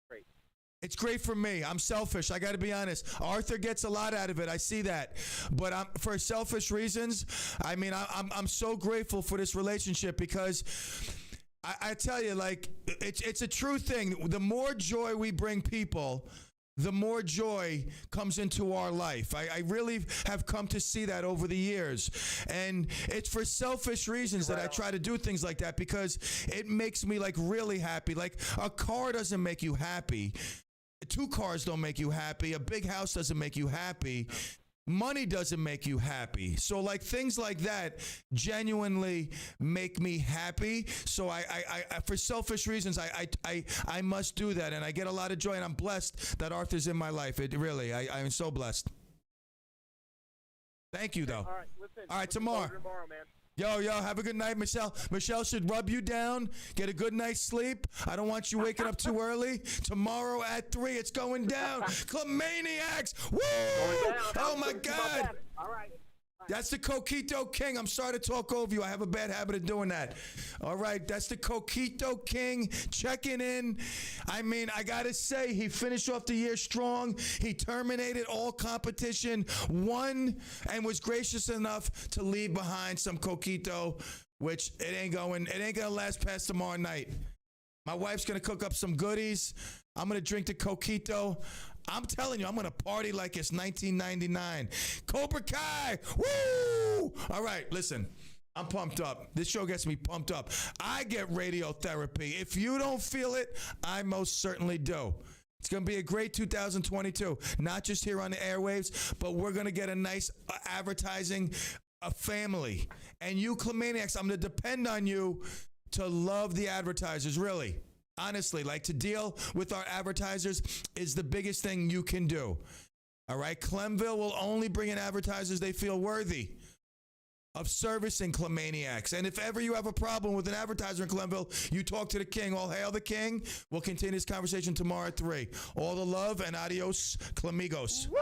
great. It's great for me. I'm selfish. I got to be honest. Arthur gets a lot out of it. I see that. But for selfish reasons, I mean, I'm so grateful for this relationship because I tell you, like, it's a true thing. The more joy we bring people, the more joy comes into our life. I really have come to see that over the years. And it's for selfish reasons that I try to do things like that because it makes me, like, really happy. Like, a car doesn't make you happy. 2 cars don't make you happy. A big house doesn't make you happy. Money doesn't make you happy. So, like, things like that genuinely make me happy. So I for selfish reasons, I must do that. And I get a lot of joy, and I'm blessed that Arthur's in my life. It really, I'm so blessed. Thank you, though. All right, listen. All right, tomorrow, man. Yo, have a good night, Michelle. Michelle should rub you down, get a good night's sleep. I don't want you waking up too early. Tomorrow at 3, it's going down. Clemaniacs! Woo! Oh, my God. All right. That's the Coquito King. I'm sorry to talk over you. I have a bad habit of doing that. All right, that's the Coquito King checking in. I mean, I got to say, he finished off the year strong. He terminated all competition, won, and was gracious enough to leave behind some Coquito, which it ain't going to last past tomorrow night. My wife's going to cook up some goodies. I'm going to drink the Coquito. I'm telling you, I'm going to party like it's 1999. Cobra Kai! Woo! All right, listen. I'm pumped up. This show gets me pumped up. I get radiotherapy. If you don't feel it, I most certainly do. It's going to be a great 2022. Not just here on the airwaves, but we're going to get a nice advertising family. And you Clemaniacs, I'm going to depend on you to love the advertisers, really. Honestly, like, to deal with our advertisers is the biggest thing you can do. All right? Clemville will only bring in advertisers they feel worthy of servicing Clemaniacs. And if ever you have a problem with an advertiser in Clemville, you talk to the King. All hail the King. We'll continue this conversation tomorrow at 3. All the love and adios, Clemigos. Woo!